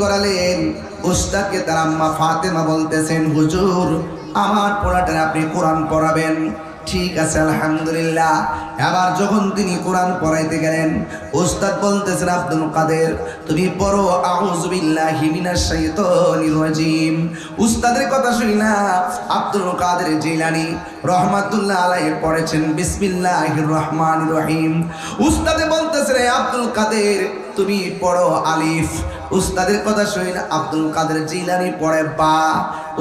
করালেন। উস্তাদকে তার আম্মা ফাতেমা বলতেছেন, হুজুর আমার পোলাটা আপনি কোরআন পড়াবেন। ঠিক আছে আলহামদুলিল্লাহ। এবার যখন তিনি কোরআন পড়াইতে গেলেন, উস্তাদ বলতেছেন, আব্দুল কাদের তুমি পড়ো আউযু বিল্লাহি মিনাশ শাইতানির রাজিম। উস্তাদের কথা শুনি না আব্দুল কাদের জিলানী রহমাতুল্লাহ আলাইহি পড়েছেন বিসমিল্লাহির রহমানির রহিম। উস্তাদে বলতেছেন, আব্দুল কাদের তুমি পড়ো আলিফ। উস্তাদের কথা শুনি না আব্দুল কাদের জিলানী পড়ে বা,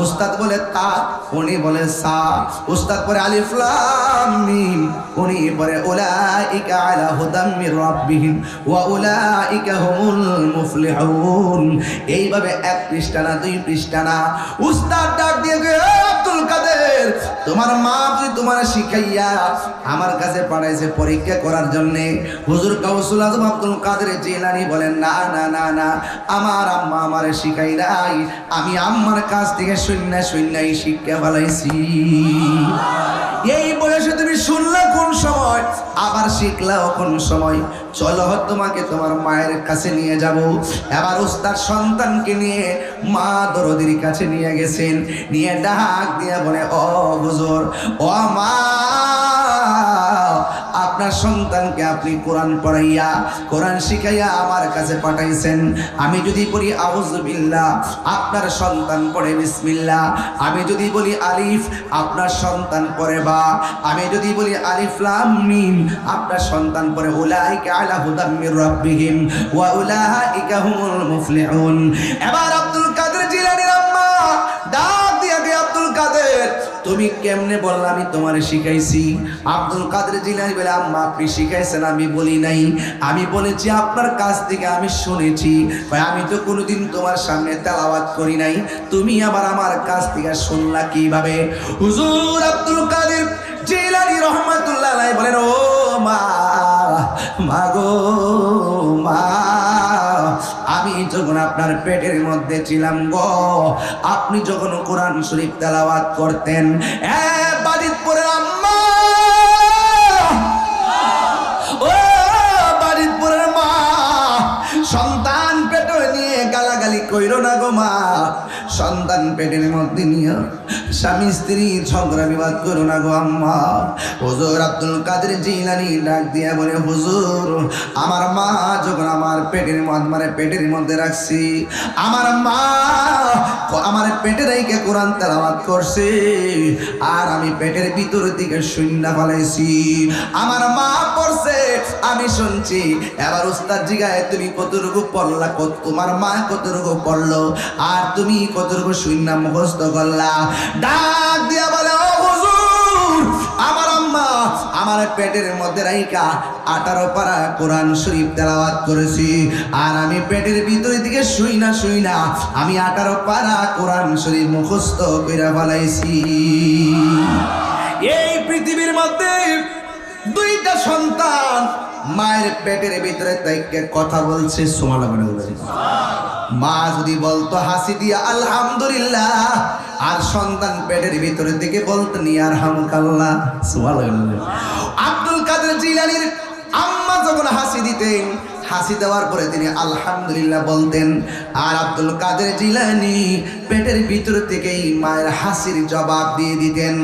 উস্তাদ বলে তা, উনি বলে সা। উস্তাদ পড়ে আলিফ লাম মিম, উনি পড়ে উলাইকা আলা হুদাম মির রাব্বিহিম ওয়া উলাইকা হুমুল মুফলিহুন। এইভাবে এক পৃষ্ঠা না, দুই পৃষ্ঠা না, উস্তাদ ডাক দিয়ে গো আব্দুল কাদের তোমার মা যদি তোমার শিখাইয়া আমার কাছে পাঠাইছে পরীক্ষা করার জন্য। হুজুর গাউসুল আজম আব্দুল কাদের জিলানী বলেন, না না না না, আমার আম্মা আমারে শিখাই নাই, আমি আম্মার কাছ থেকে শূন্যাই শিক্ষা ফেলাইছি। এই বয়সে তুমি শুনলা কোন সময়, আবার শিখলাও কোন সময়? চলো তোমাকে তোমার মায়ের কাছে নিয়ে যাব। এবার উস্তাদ সন্তানকে নিয়ে মা দরদির কাছে নিয়ে গেছেন, নিয়ে ডাক দিয়ে বলে, ও হুজুর, ও মা, আপনার সন্তানকে আপনি কোরআন পড়াইয়া কোরআন শিখাইয়া আমার কাছে পাঠাইছেন। আমি যদি বলি আউযু বিল্লাহ, আপনার সন্তান পড়ে বিসমিল্লাহ। আমি যদি বলি আলিফ, আপনার সন্তান পড়ে বা। আমি যদি বলি আলিফ লাম মিম, আপনার সন্তান পড়ে উলাইকা আলা হুদাম মির রাব্বিহিম ওয়া উলাইকা হুমুল মুফলিহুন। এবার আব্দুল কাদের জিলানীর আম্মা ডাক দিয়া গে, আব্দুল কাদের তুমি কেমনে বললা আমি তোমারে শিখাইছি? আব্দুল কাদের জিলানী বলে, আম্মা আপনি শিখাইছেন আমি বলি নাই, আমি বলেছি আপনার কাছ থেকে আমি শুনেছি। আমি তো কোনোদিন তোমার সামনে তেলাওয়াত করি নাই, তুমি আবার আমার কাছ থেকে শুনলা কিভাবে? হুজুর আব্দুল কাদের জিলানী রহমাতুল্লাহ আলাইহি বলেন, ও মা, মা গো মা, আমি যখন আপনার পেটের মধ্যে ছিলাম গো, আপনি যখন কোরআন শরীফ তেলাওয়াত করতেন, বাড়িতে আম্মা, ও বাড়িতে মা, সন্তান পেটে নিয়ে গালাগালি কইরো না গো মা, সন্তান পেটের মধ্যে নিয়ে স্বামী স্ত্রী ঝগড়া বিবাদ করো না গো আম্মা। হুজুর আব্দুল কাদের জিলানী ডাক দিয়া বলে, হুজুর আমার মা যখন আমার পেটের মধ্যে রাখছি, আমার মা আমার পেটে রেখে কোরআন তেলাওয়াত করছে, আর আমি পেটের ভিতর দিকে শূন্য ফেলাইছি, আমার মা পড়ছে আমি শুনছি। এবার উস্তাদ জিগায়, তুমি কতটুকু পড়লা, তোমার মা কতটুকু পড়লো, আর তুমি কতটুকু শূন্য মুখস্থ করলা? ডাক দিয়া বলে, ও হুজুর আমার আম্মা আমার পেটের মধ্যে রাইকা 18 পারা কোরআন শরীফ তেলাওয়াত করেছি, আর আমি পেটের ভিতরের দিকে শুই না আমি 18 পারা কোরআন শরীফ মুখস্থ কইরা ফেলাইছি। এই পৃথিবীর মধ্যে দুইটা সন্তান মায়ের পেটের ভিতরে তাইকে কথা বলছে, সুবহানাল্লাহ। মা যদি বলতো হাসি দিয়া আলহামদুলিল্লাহ, আর সন্তান পেটের ভিতরে দিকে বলতো ইয়ারহামুকাল্লাহ, সুবহানাল্লাহ। আব্দুল কাদের জিলানীর আম্মা যখন হাসি দিতেন, হাসি দেওয়ার পরে তিনি আলহামদুলিল্লাহ বলতেন, আর আব্দুল কাদের জিলানী পেটের ভিতর থেকেই মায়ের হাসির জবাব দিয়ে দিতেন।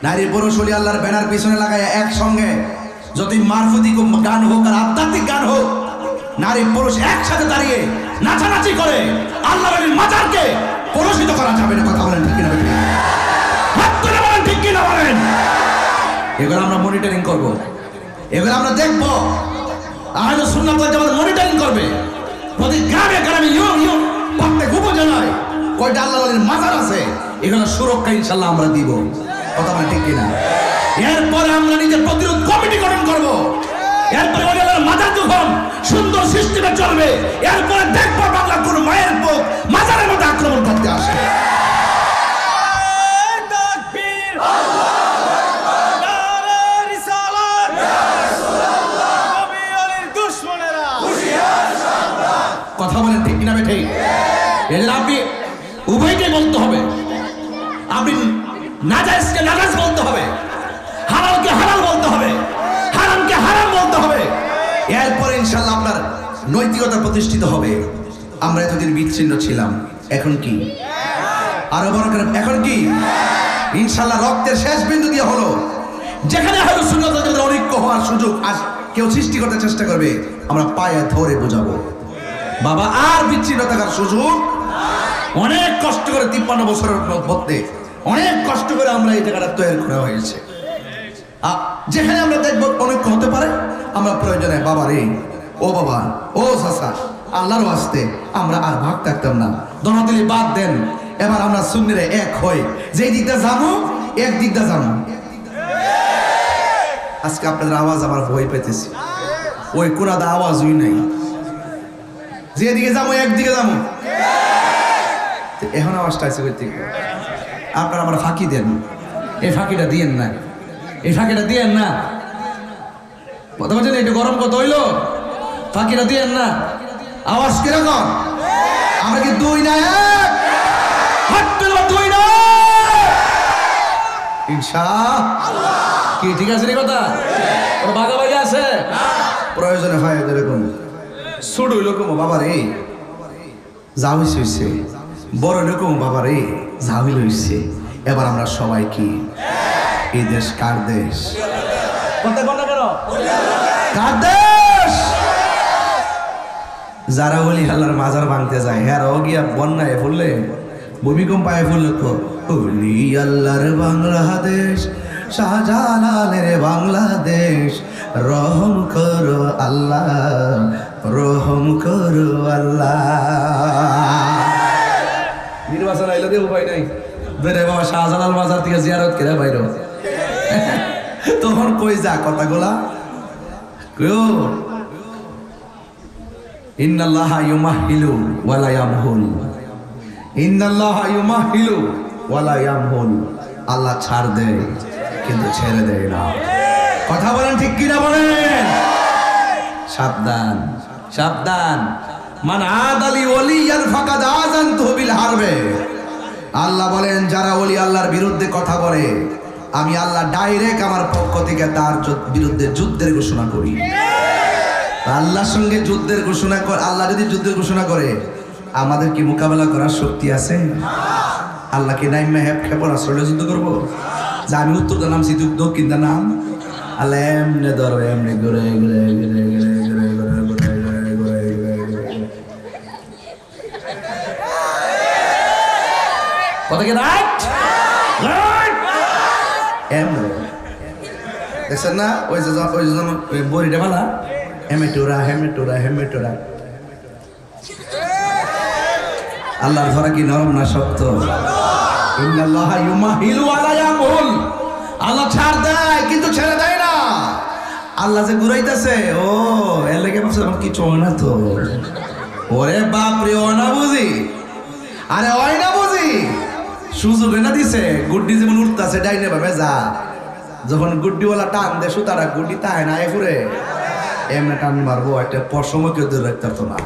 নারী পুরুষ হলি আল্লাহর ব্যানার পিছনে লাগায় একসঙ্গে, যদি মারফতি গান হোক আর আধ্যাত্মিক গান হোক, নারী পুরুষ একসাথে দাঁড়িয়ে নাচানাচি করে আল্লাহর মাজারকে কলুষিত করা যাবে না। কথা বলেন ঠিক কিনা? বলেন ঠিক কিনা বলেন? এগুলো আমরা মনিটরিং করব, এগুলো আমরা দেখব। আহলে সুন্নাত ওয়াল জামাত মনিটরিং করবে। প্রতি গ্রামে গ্রামে প্রত্যেক উপজেলায় কয়টা আল্লাহর মাজার আছে, এগুলো সুরক্ষা ইনশাআল্লাহ আমরা দিব। কথা বলেন ঠিক কিনা? এরপরে আমরা নিজের প্রতিরোধ কমিটি গঠন করব। এরপরে ওদের মাজার যখন সুন্দর সিস্টেমে চলবে, এরপরে দেখবো বাংলার কোন মায়ের বুক মাজারের মধ্যে আক্রমণ করতে আসে। কথা বলেন ঠিক কিনা বেঠে? এদের আপনি উভয়টাই বলতে হবে। আপনি নাজায়েজকে নাজায়েজ বলতে হবে, হালালকে হালাল বলতে হবে, হারামকে হারাম বলতে হবে। এরপরে ইনশাআল্লাহ আপনার নৈতিকতা প্রতিষ্ঠিত হবে। আমরা এতদিন বিচ্ছিন্ন ছিলাম, এখন কি? আরো বড় করে এখন কি? ইনশাআল্লাহ রক্তের শেষ বিন্দু দিয়ে হলো। যেখানে আহলুস সুন্নাত ওয়াল জামাতের ঐক্য হওয়ার সুযোগ আজ কেউ সৃষ্টি করতে চেষ্টা করবে, আমরা পায়ে ধরে বোঝাবো বাবা আর বিচ্ছিন্ন থাকার সুযোগ। অনেক কষ্ট করে 53 বছরের মধ্যে অনেক কষ্ট করে আমরা এই জায়গাটা তৈরি করা হয়েছে। যেখানে আমরা দেখবো অনেক হতে পারে, আমরা প্রয়োজনে বাবা রে, ও বাবা, ও চাচা, আল্লাহর ওয়াস্তে আমরা আর ভাগ থাকতাম না, দনাদলি বাদ দেন, এবার আমরা সুন্নিরে এক হই, যে দিকটা যাবো এক দিকটা যাবো। আজকে আপনাদের আওয়াজ আমার ভয় পেতেছি, ওই কোনাদা আওয়াজই নেই, যেদিকে যাবো একদিকে যাবো। এখন আওয়াজটা আছে ওই দিকে। আপনারা আমরা ফাঁকি দেন, এই ফাঁকিটা দিয়েন না, এই ফাঁকিটা দিয়েন না। কথা বলছেন একটু গরম কত হইলো, ফাঁকিটা দিয়েন না। আওয়াজ কিরকম? আমরা কি দুই না এক? দুই না ইনশাআল্লাহ। কি ঠিক আছে রে কথা? কোনো বাগাবাগি আছে? প্রয়োজনে হয় এরকম ছোট হইলকম বাবা রে জাউইস হইছে, বড় হইলকম বাবা রে জাউইল হইছে। এবার আমরা সবাই কি? এই দেশ কার দেশ? কথা কথা কেন? কার দেশ? যারা ওলি আল্লাহর মাজার ভাঙতে যায়, হ্যাঁ গিয়া বন্যায় ফুললে, ভূমিকম্পায় ফুললে, তো ওলি আল্লাহর বাংলাদেশ, শাহজালালের বাংলাদেশ, রহম করো আল্লাহ, রহম করো আল্লাহ। নির্বাচন আইলো দিয়ে উপায় নাই, বেরে বাবা শাহজালাল মাজার থেকে জিয়ারত করে বাইর, তখন কই যা কথাগুলা কেউ ইন্নাল্লাহা ইউমাহিলু ওয়ালা ইয়ামহুল, ইন্নাল্লাহা ইউমাহিলু ওয়ালা ইয়ামহুল। আল্লাহ ছাড় দেয় কিন্তু ছেড়ে দেয় না। কথা বলেন ঠিক কিনা বলেন? সাবধান সাবধান। মান আদালি ওলিয়ান ফাকাদ আযানতুহু বিল হারবে। আল্লাহ বলেন যারা ওলি আল্লাহর বিরুদ্ধে কথা বলে, আমি আল্লাহ ডাইরেক্ট আমার পক্ষ থেকে তার বিরুদ্ধে যুদ্ধের ঘোষণা করি। আল্লাহর সঙ্গে যুদ্ধের ঘোষণা করে, আল্লাহ যদি যুদ্ধের ঘোষণা করে, আমাদের কি মোকাবেলা করার শক্তি আছে? আল্লাহকে নাইমা হেপ খেপর আসলে যুদ্ধ করবো? যে আমি উত্তর দা নামছি দক্ষিণ দা নাম, আল্লাহ এমনি ধরো, এমনি ঘুরে ঘুরে ঘুরে ঘুরে ঘুরে ঘুরে ঘুরে ঘুরে ঘুরে ঘুরে কথা কি রাইট? এমনি দেখছেন না? ওই যে বড়িটা ভালা হেমেটোরা হেমেটোরা হেমেটোরা। আল্লাহর ধরা কি নরম না শক্ত? ইন্নাল্লাহা ইউমাহিলু ওয়ালা ইয়ামহুল। আল্লাহ ছাড় দেয় কিন্তু ছেড়ে দেয় না। আল্লাহ যে ঘুরাইতেছে, ও এর লেগে ভাবছে আমার কিছু হয় না তো। ওরে বাপ রে, ও না বুঝি, আরে ওই না বুঝি, সুযোগ না দিছে। গুড্ডি যেমন উঠতেছে ডাইনে ভাবে যা, যখন গুড্ডিওয়ালা টান দে সুতারা গুড্ডি তাই না এফুরে এমনি টান মারবো, একটা পশমও কেউ দূরে রাখতে পারতো না।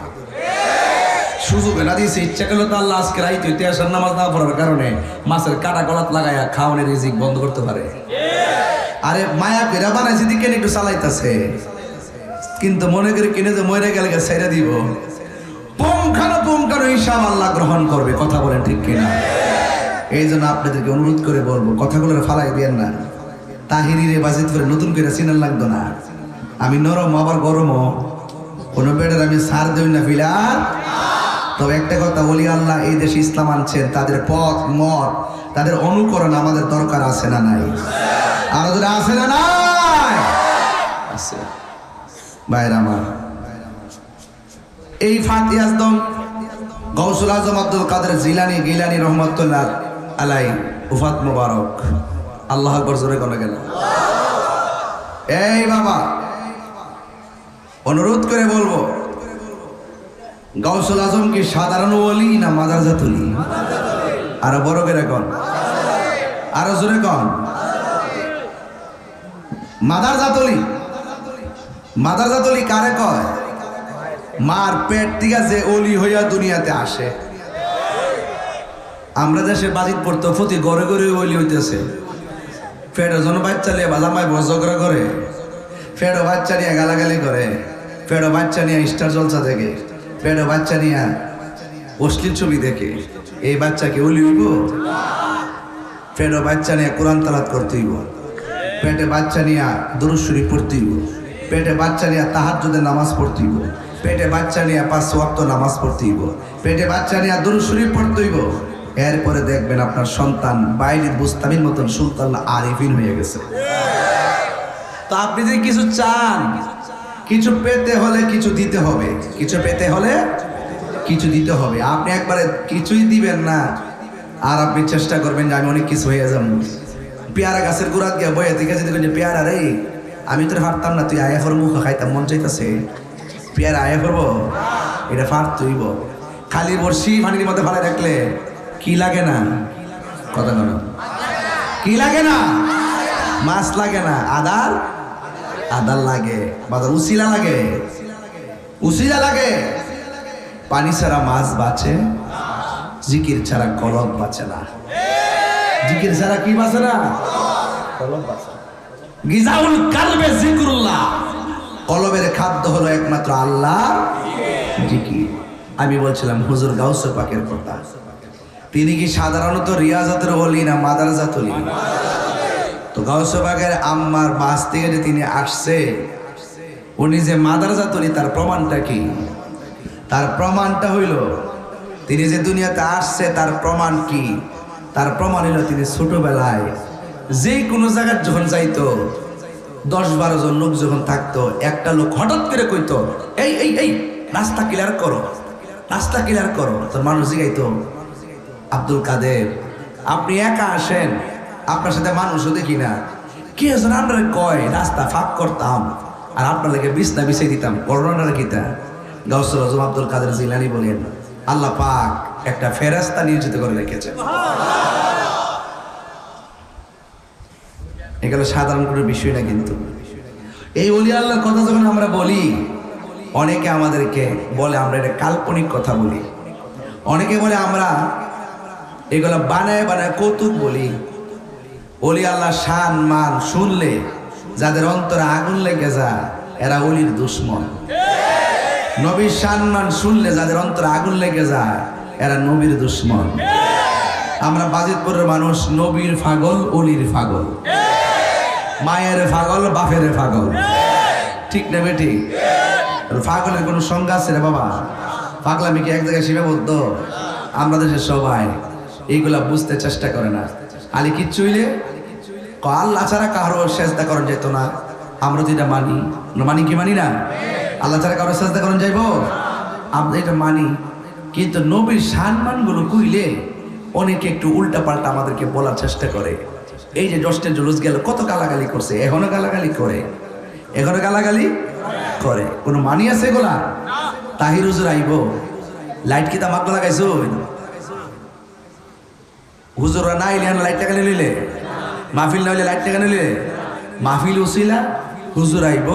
সুযোগ না দিয়েছে, ইচ্ছা করলে তো আল্লাহ আজকে রাইতে ইতিহাসের নামাজ না পড়ার কারণে মাছের কাটা গলাত লাগাইয়া খাওয়ানোর রিজিক বন্ধ করতে পারে। আরে মায়া পেরা বানাইছে দিকে একটু চালাইতেছে, কিন্তু মনে করে কিনে যে মরে গেলে ছেড়ে দিব, পুঙ্খানো হিসাব আল্লাহ গ্রহণ করবে। কথা বলেন ঠিক কিনা? এই জন্য আপনাদেরকে অনুরোধ করে বলবো, কথাগুলো ফালাই দিয়েন না। তাহিরিরে বাজিত করে নতুন করে চিনার লাগতো না। আমি নরম আবার গরমও, কোনো বেডের আমি সার দেই না ফিলার। তবে একটা কথা বলি, আল্লাহ এই দেশে ইসলাম আনছেন, তাদের পথ মত, তাদের অনুকরণ আমাদের দরকার আছে না নাই? আর যদি আছে না নাই? আছে ভাইরা আমার। এই ফাতিহা আজম গৌসুল আজম আব্দুল কাদের জিলানী গিলানী রহমাতুল্লাহ আলাই উফাত মুবারক। আল্লাহ আকবার জোরে কোন গেল। এই বাবা অনুরোধ করে বলবো, গৌসুল আজম কি সাধারণ ওলি না মাদারজাত ওলি? আরো বড় করে কোন, আরো জোরে কোন। মাদারজাত ওলি। মাদারজাত ওলি কারে কয়? মার পেট থেকে যে ওলি হইয়া দুনিয়াতে আসে। আমরা দেশে বাজিত পড়তো প্রতি ঘরে ঘরে ওলি হইতেছে। ফেডো জন বাচ্চা নিয়ে বাজামায় ঝগড়া করে, ফেডো বাচ্চা নিয়ে গালাগালি করে, ফেডো বাচ্চা নিয়ে স্টার জলসা থেকে, ফেডো বাচ্চা নিয়ে অশ্লীল ছবি দেখে এই বাচ্চাকে ওলি হইব? পেটে বাচ্চা নিয়ে কোরআন তালাত করতে হইব, পেটে বাচ্চা নিয়ে দুরূদ শরীফ পড়তে হইব, পেটে বাচ্চা নিয়ে তাহাজ্জুদের নামাজ পড়তে হইব, পেটে বাচ্চা নিয়ে 5 ওয়াক্ত নামাজ পড়তে হইব, পেটে বাচ্চা নিয়ে দুরূদ শরীফ পড়তে হইব। এরপরে দেখবেন আপনার সন্তান বাইরের বুস্তামির মতন সুলতান আরিফিন হয়ে গেছে। তো আপনি যদি কিছু চান, কিছু পেতে হলে কিছু দিতে হবে, কিছু পেতে হলে কিছু দিতে হবে। আপনি একবারে কিছুই দিবেন না আর আপনি চেষ্টা করবেন যে আমি অনেক কিছু হয়ে যাবো। পেয়ারা গাছের গোড়াত গিয়ে বয়ে থেকে যদি বলেন পেয়ারা রে আমি তোর হাঁটতাম না, তুই আয়া কর মুখ খাইতাম মন চাইতেছে, পেয়ারা আয়া করবো? এটা ফাট তুইব। খালি বর্ষি পানির মধ্যে ফালে রাখলে কি লাগে না? কথা বলো, কি লাগে না? মাছ লাগে না, আদার আদার লাগে, বাজার উসিলা লাগে, উসিলা লাগে। পানি ছাড়া মাছ বাঁচে, জিকির ছাড়া কলব বাঁচে না। জিকির ছাড়া কি বাঁচে না? কলব বাঁচে। গিজাউল কালবে জিকরুল্লাহ, কলবের খাদ্য হলো একমাত্র আল্লাহর জিকির। আমি বলছিলাম হুজুর গাউসে পাকের কথা, তিনি কি সাধারণত রিয়াজাতের ওলি না মাদারজাতুল ওলি? তো গাউসে পাকের আম্মার বাস থেকে যে তিনি আসছে, উনি যে মাদারজাতুল ওলি তার প্রমাণটা কি? তার প্রমাণটা হইল তিনি যে দুনিয়াতে আসছে তার প্রমাণ কি? তার প্রমাণ হইল তিনি ছোটবেলায় যে কোনো জায়গায় যখন যাইতো 10-12 জন লোক যখন থাকতো, একটা লোক হঠাৎ করে কইতো এই এই এই রাস্তা ক্লিয়ার করো, রাস্তা ক্লিয়ার করো। তো মানুষ জিগাইতো আব্দুল কাদের আপনি একা আসেন, আপনার সাথে মানুষও দেখি না, কি আসলে আমরা কয় রাস্তা ফাঁক করতাম আর আপনার লেগে বিছনা বিছাই দিতাম, করোনার কিতা। গাউসুল আজম আব্দুল কাদের জিলানী বলেন আল্লাহ পাক একটা ফেরেশতা নিয়োজিত করে রেখেছেন। এগুলো সাধারণ কোনো বিষয় না, কিন্তু এই ওলি আল্লাহর কথা যখন আমরা বলি, অনেকে আমাদেরকে বলে আমরা এটা কাল্পনিক কথা বলি, অনেকে বলে আমরা এগুলো বানায় বানায় কৌতুক বলি। ওলি আল্লাহ শান মান শুনলে যাদের অন্তরে আগুন লেগে যায় এরা ওলির দুশ্মন। নবীর শান মান শুনলে যাদের অন্তরে আগুন লেগে যায় এরা নবীর দুশ্মন। আমরা বাজিতপুরের মানুষ নবীর পাগল, ওলির পাগল, মায়ের পাগল, বাপের পাগল, ঠিক না বেটি? পাগলের কোনো সংজ্ঞা আছে রে বাবা? পাগলামি কি এক জায়গায় সীমাবদ্ধ? আমরা দেশের সবাই এইগুলা বুঝতে চেষ্টা করে না। আলী কিচ্ছু হইলে আল্লাহ ছাড়া কারো সেজদা করেন যেত না, আমরা তো এটা মানি। মানি কি মানি না? আল্লাহ ছাড়া কারো সেজদা করেন যাইব, আমরা এটা মানি। কিন্তু নবীর সম্মানগুলো কইলে অনেকে একটু উল্টা পাল্টা আমাদেরকে বলার চেষ্টা করে। এই যে জষ্টের জুলুস গেল, কত গালাগালি করছে, এখনো গালাগালি করে, এখনো গালাগালি করে। কোনো মানি আছে এগুলা? তাহির হুজুর আইব, লাইট কি তামাক লাগাইছো? হুজুররা না এলে লাইট টাকা নিলে, মাহফিল না হইলে লাইট টাকা নিলে, মাহফিল উছিলা হুজুর আইব,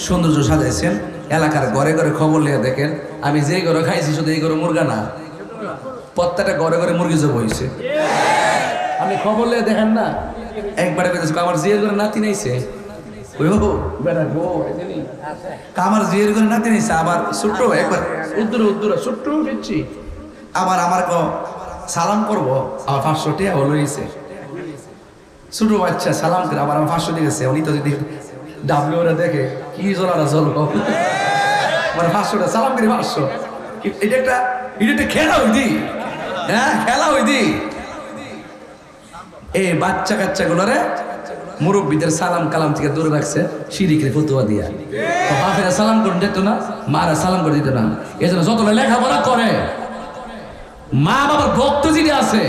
সৌন্দর্য সাজাইছেন, এলাকার ঘরে ঘরে খবর লিয়ে দেখেন আমি যে ঘরে খাইছি শুধু এই ঘরে মুরগা না, প্রত্যেকটা ঘরে ঘরে মুরগি জব হয়েছে। আপনি খবর লিয়ে দেখেন না, একবারে আমার জিয়ের ঘরে নাতি নাইছে, আমার জিয়ের ঘরে নাতি নাইছে, আবার ছোট্ট একবার উদ্দুরা ছোট্ট দিচ্ছি, আবার আমার সালাম করবো, আমার 500 টাকা লইছে। ছোট বাচ্চা সালাম করে আবার আমার 500 দিয়েছে। উনি তো যদি ডাবলু ওরা দেখে কি জলারা চলবো, মানে 500 টাকা সালাম করে 500, এটা একটা খেলা হইদি, হ্যাঁ খেলা হইদি। এই বাচ্চা কাচ্চা গুলোরে মুরব্বীদের সালাম কালাম থেকে দূরে রাখছে শিরিকের ফতুয়া দিয়া। বাপেরা সালাম করে দিত না, মারা সালাম করে দিত না। এই জন্য যতটা লেখাপড়া করে মা বাবার ভক্ত যিনি আছে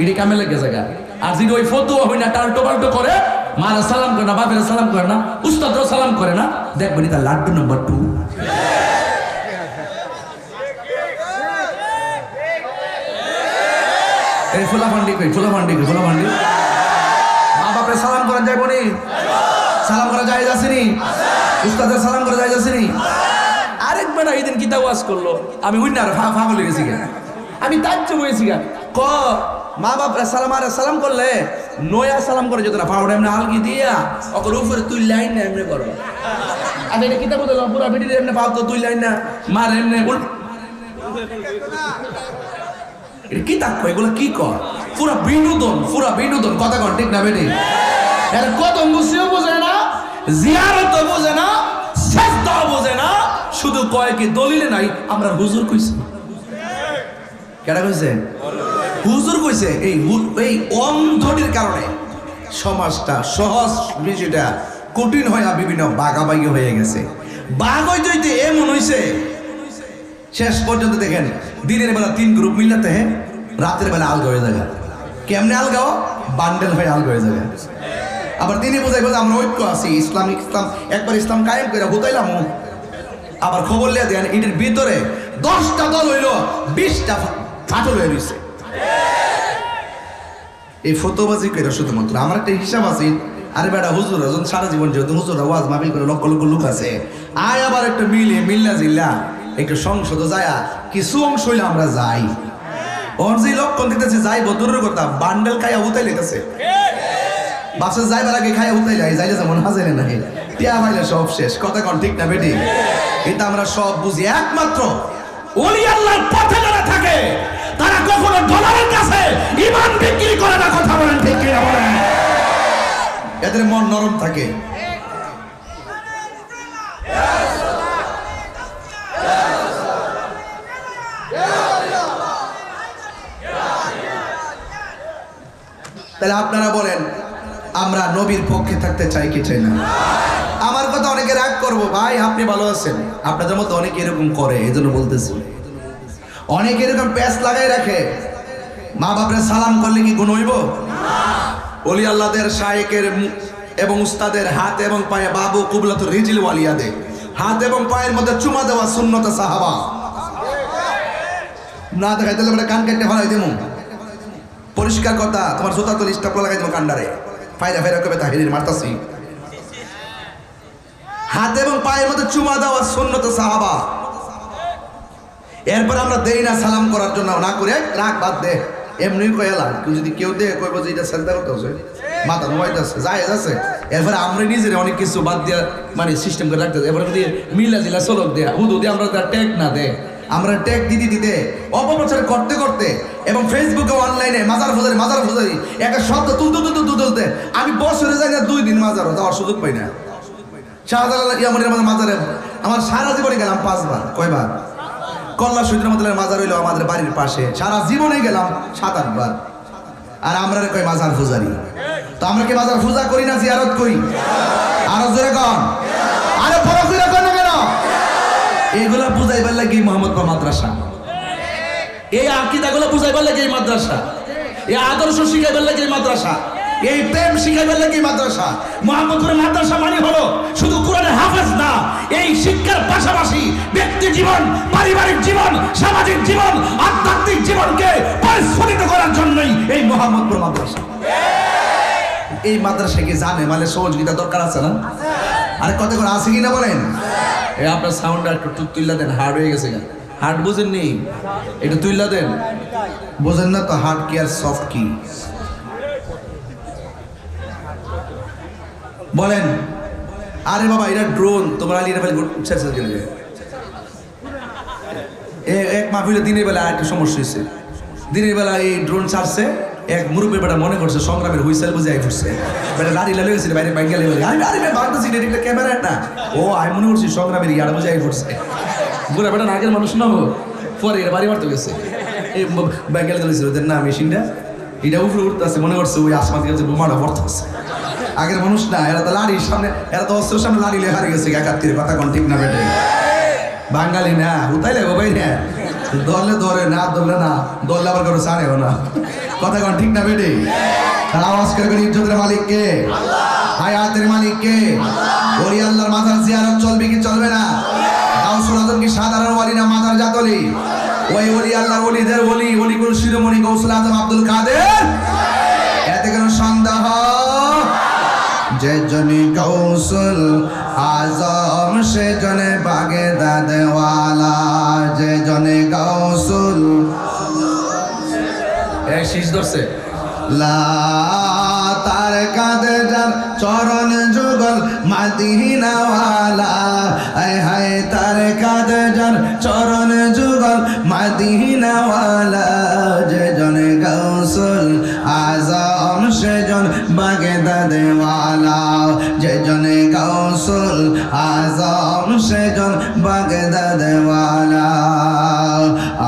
এটি কামে লেগে জায়গা, আর যিনি ওই ফতুয়া হই না টাল্টো পাল্টো করে, মারা সালাম করে না, বাপেরা সালাম করে না, উস্তাদরা সালাম করে না, দেখবেন তার লাড্ডু নম্বর 2। এই ফুলাফান্ডি কই, ফুলাফান্ডি কই, ফুলাফান্ডি মা বাপরে সালাম করা যায় বনি, সালাম করা যায় যাসনি, উস্তাদের সালাম করা যায় যাসনি। আরেকবার এই দিন কিতাব ওয়াজ করলো, আমি উইনার ফাগল হয়ে গেছি, আমি তাজ্জব হয়েছি গা। ক মা বাপরে সালাম করলে নয়া সালাম করে যেত না, ফাউডা এমনি আলগি দিয়া ওকর উপরে তুই লাইন না এমনি করো। আমি এটা কিতাব বললাম পুরা ভিডিও এমনি ফাও তো তুই লাইন না মার এমনি কি তাক এগুলো কি কর পুরা বিনোদন কথা কর ঠিক না বেটি এর কদম বুঝিও বোঝে না জিয়ারত বোঝে না সাজদা বোঝে না শুধু কয় কি দলিলে নাই আমরা হুজুর কইছি কেডা কইছে হুজুর কইছে এই অন্ধটির কারণে সমাজটা সহজ বিষয়টা কঠিন হয়ে বিভিন্ন বাগাবাগি হয়ে গেছে বাঘ হইতে এমন হইছে শেষ পর্যন্ত দেখেন দিনের বেলা 3 গ্রুপ মিলাতে হ্যাঁ রাতের বেলা আলগা হয়ে যাবে কেমনে আলগাও বান্ডেল হয়ে আলগা হয়ে যাবে আবার তিনি বোঝাই আমরা ঐক্য আছি ইসলাম একবার ইসলাম কায়েম করে হুতাইলাম আবার খবর লিয়া দেন এটার ভিতরে 10টা দল হইল 20টা ফাটল হয়ে রয়েছে এই ফটোবাজি করে শুধুমাত্র আমার একটা হিসাব আছে আরে বেটা হুজুর যখন সারা জীবন যেহেতু হুজুরা ওয়াজ মাহফিল করে লক্ষ লক্ষ লোক আছে আয় আবার একটা মিল্লা জিল্লা একটু সংসদ যায় কিছু অংশ হইলে আমরা যাই ওর যে লক্ষণ দিতেছে যাই বদুরের কথা বান্ডেল খাইয়া উতাই লেগেছে বাসে যাইবার আগে খাইয়া উতাই লাগে যাইলে যেমন হাজারে নাকি টিয়া ভাইলে সব শেষ কথা কন ঠিক না বেটি এটা আমরা সব বুঝি একমাত্র ওলি আল্লাহর পথে যারা থাকে তারা কখনো ডলারের কাছে ঈমান বিক্রি করে না কথা বলেন ঠিক কি না বলেন এদের মন নরম থাকে তাহলে আপনারা বলেন আমরা নবীর পক্ষে থাকতে চাই কি চাই না আমার কথা অনেকে রাগ করবো ভাই আপনি ভালো আছেন আপনাদের মতো অনেকে এরকম করে এই জন্য বলতেছি অনেকে এরকম প্যাচ লাগাই রাখে মা বাপরে সালাম করলে কি গুণ হইব ওলি আল্লাহদের শায়েকের এবং উস্তাদের হাত এবং পায়ে বাবু কুবলাতুর রিজিল ওয়ালিয়াদে হাত এবং পায়ের মধ্যে চুমা দেওয়া সুন্নতে সাহাবা না দেখাই তাহলে কান কেটে ফেলাই দেবো পরিষ্কার কথা তোমার জুতা তো স্টাপ লাগাই দেবো কান্ডারে ফায়রা কবে তাহিরির মারতাছি হাত এবং পায়ের মধ্যে চুমা দেওয়া সুন্নতে সাহাবা এরপর আমরা দেই না সালাম করার জন্য না করে রাখ বাদ দে এমনি কয়ালা যদি কেউ দে কইব যে এটা সেলদা করতেছে মাথা নোয়াইতেছে জায়েজ আছে এরপরে আমরা নিজের অনেক কিছু বাদ দিয়া মানে সিস্টেম করে রাখতে এরপরে যদি মিলা জিলা চলক দেয়া হুদু দিয়ে আমরা তার ট্যাগ না দে আমরা ট্যাগ দিতে অপপ্রচার করতে করতে এবং ফেসবুকে অনলাইনে মাজার ফুজারি একটা শব্দ তুলতে আমি বছরে যাই না 2 দিন মাজারও যাওয়ার সুযোগ পাই না শাহজালাল ইয়ামনের মাজারে আমার সারা জীবনে গেলাম 5 বার কয়বার কল্লা শহীদ রহমতুল্লাহর মাজার হইলো আমাদের বাড়ির পাশে সারা জীবনে গেলাম 7-8 বার আর আমরা কই মাজার ফুজারি তো আমরা কি মাজার পূজা করি না জিয়ারত করি আরো জোরে কন আরে বড় কইরা কন কেন এইগুলা বুঝাইবার লাগি মোহাম্মদপুর মাদ্রাসা এই আকীদাগুলো বুঝাইবার লাগি এই মাদ্রাসা এই আদর্শ শিখাইবার লাগি এই মাদ্রাসা এই প্রেম শিখাইবার লাগি মাদ্রাসা মোহাম্মদপুর মাদ্রাসা মানে হলো শুধু কোরআনের হাফেজ না এই শিক্ষার পাশাপাশি ব্যক্তি জীবন পারিবারিক জীবন সামাজিক জীবন আধ্যাত্মিক জীবনকে পরিস্ফুটিত করার জন্যই এই মোহাম্মদপুর মাদ্রাসা এই মাদ্রাসা কি জানে মানে সহযোগিতা দরকার আছে না আরে কত করে আছে কিনা বলেন এই আপনার সাউন্ডটা একটু তুইলা দেন হার্ড হয়ে গেছে হার্ড বুঝেন নি এটা তুইলা দেন বুঝেন না তো হার্ড কি আর সফট কি বলেন আরে বাবা এটা ড্রোন তোমার আলী রাফেল ছেড়ে গেলে এক মাহফিলে দিনের বেলা একটা সমস্যা হয়েছে দিনের বেলা এই ড্রোন ছাড়ছে এক মুরব্বী বেটা মনে করছে সংগ্রামের হুইসেল বুঝে আই ফুটছে বেটা লাড়ি লালে গেছিল বাইরে বাইঙ্গা লেগে আরে ভাবতেছি এটা ক্যামেরা না ও আমি মনে করছি সংগ্রামের ইয়ার বুঝে আই ফুটছে বুড়া বেটা আগের মানুষ না পরে এর বাড়ি মারতে গেছে এই বাইঙ্গা লেগেছিল ওদের না মেশিনটা এটা উপরে উঠতেছে মনে করছে ওই আসমান থেকে বোমাটা পড়তেছে আগের মানুষ না এরা তো লাড়ির সামনে এরা তো অস্ত্রের সামনে লাড়ি লেগে হারিয়ে গেছে একাত্তরের কথা কোন ঠিক না বেটে বাঙালি না উতাইলে ভাই না দলে ধরে না ধরলে না দলে আবার করে ছাড়েও না কথা কোন ঠিক না বেটে তারা আওয়াজ করবেন ইজ্জতের মালিক কে হায়াতের মালিক কে ওলি আল্লাহর মাজার জিয়ারত চলবে কি চলবে না গাউসুল আজম কি সাধারণ ওলি না মাজার জাত ওলি ওই ওলি আল্লাহর ওলিদের ওলি ওলিকুল শিরোমণি গাউসুল আজম আব্দুল কাদের এতে কোনো সন্দেহ যে জনে গাউসুল আজম সে জনে বাগে দাদেওয়ালা যে জনে গাউসুল এক শীষ ধরছে লা তার কাদের যার চরণ যুগল মাদিনাওয়ালা আয় হায় তার কাদের যার চরণ যুগল মদিনাওয়ালা যেজন গৌসুল আজম সেজন বাগদাদওয়ালা যেজন গৌসুল আজম সেজন বাগদাদওয়ালা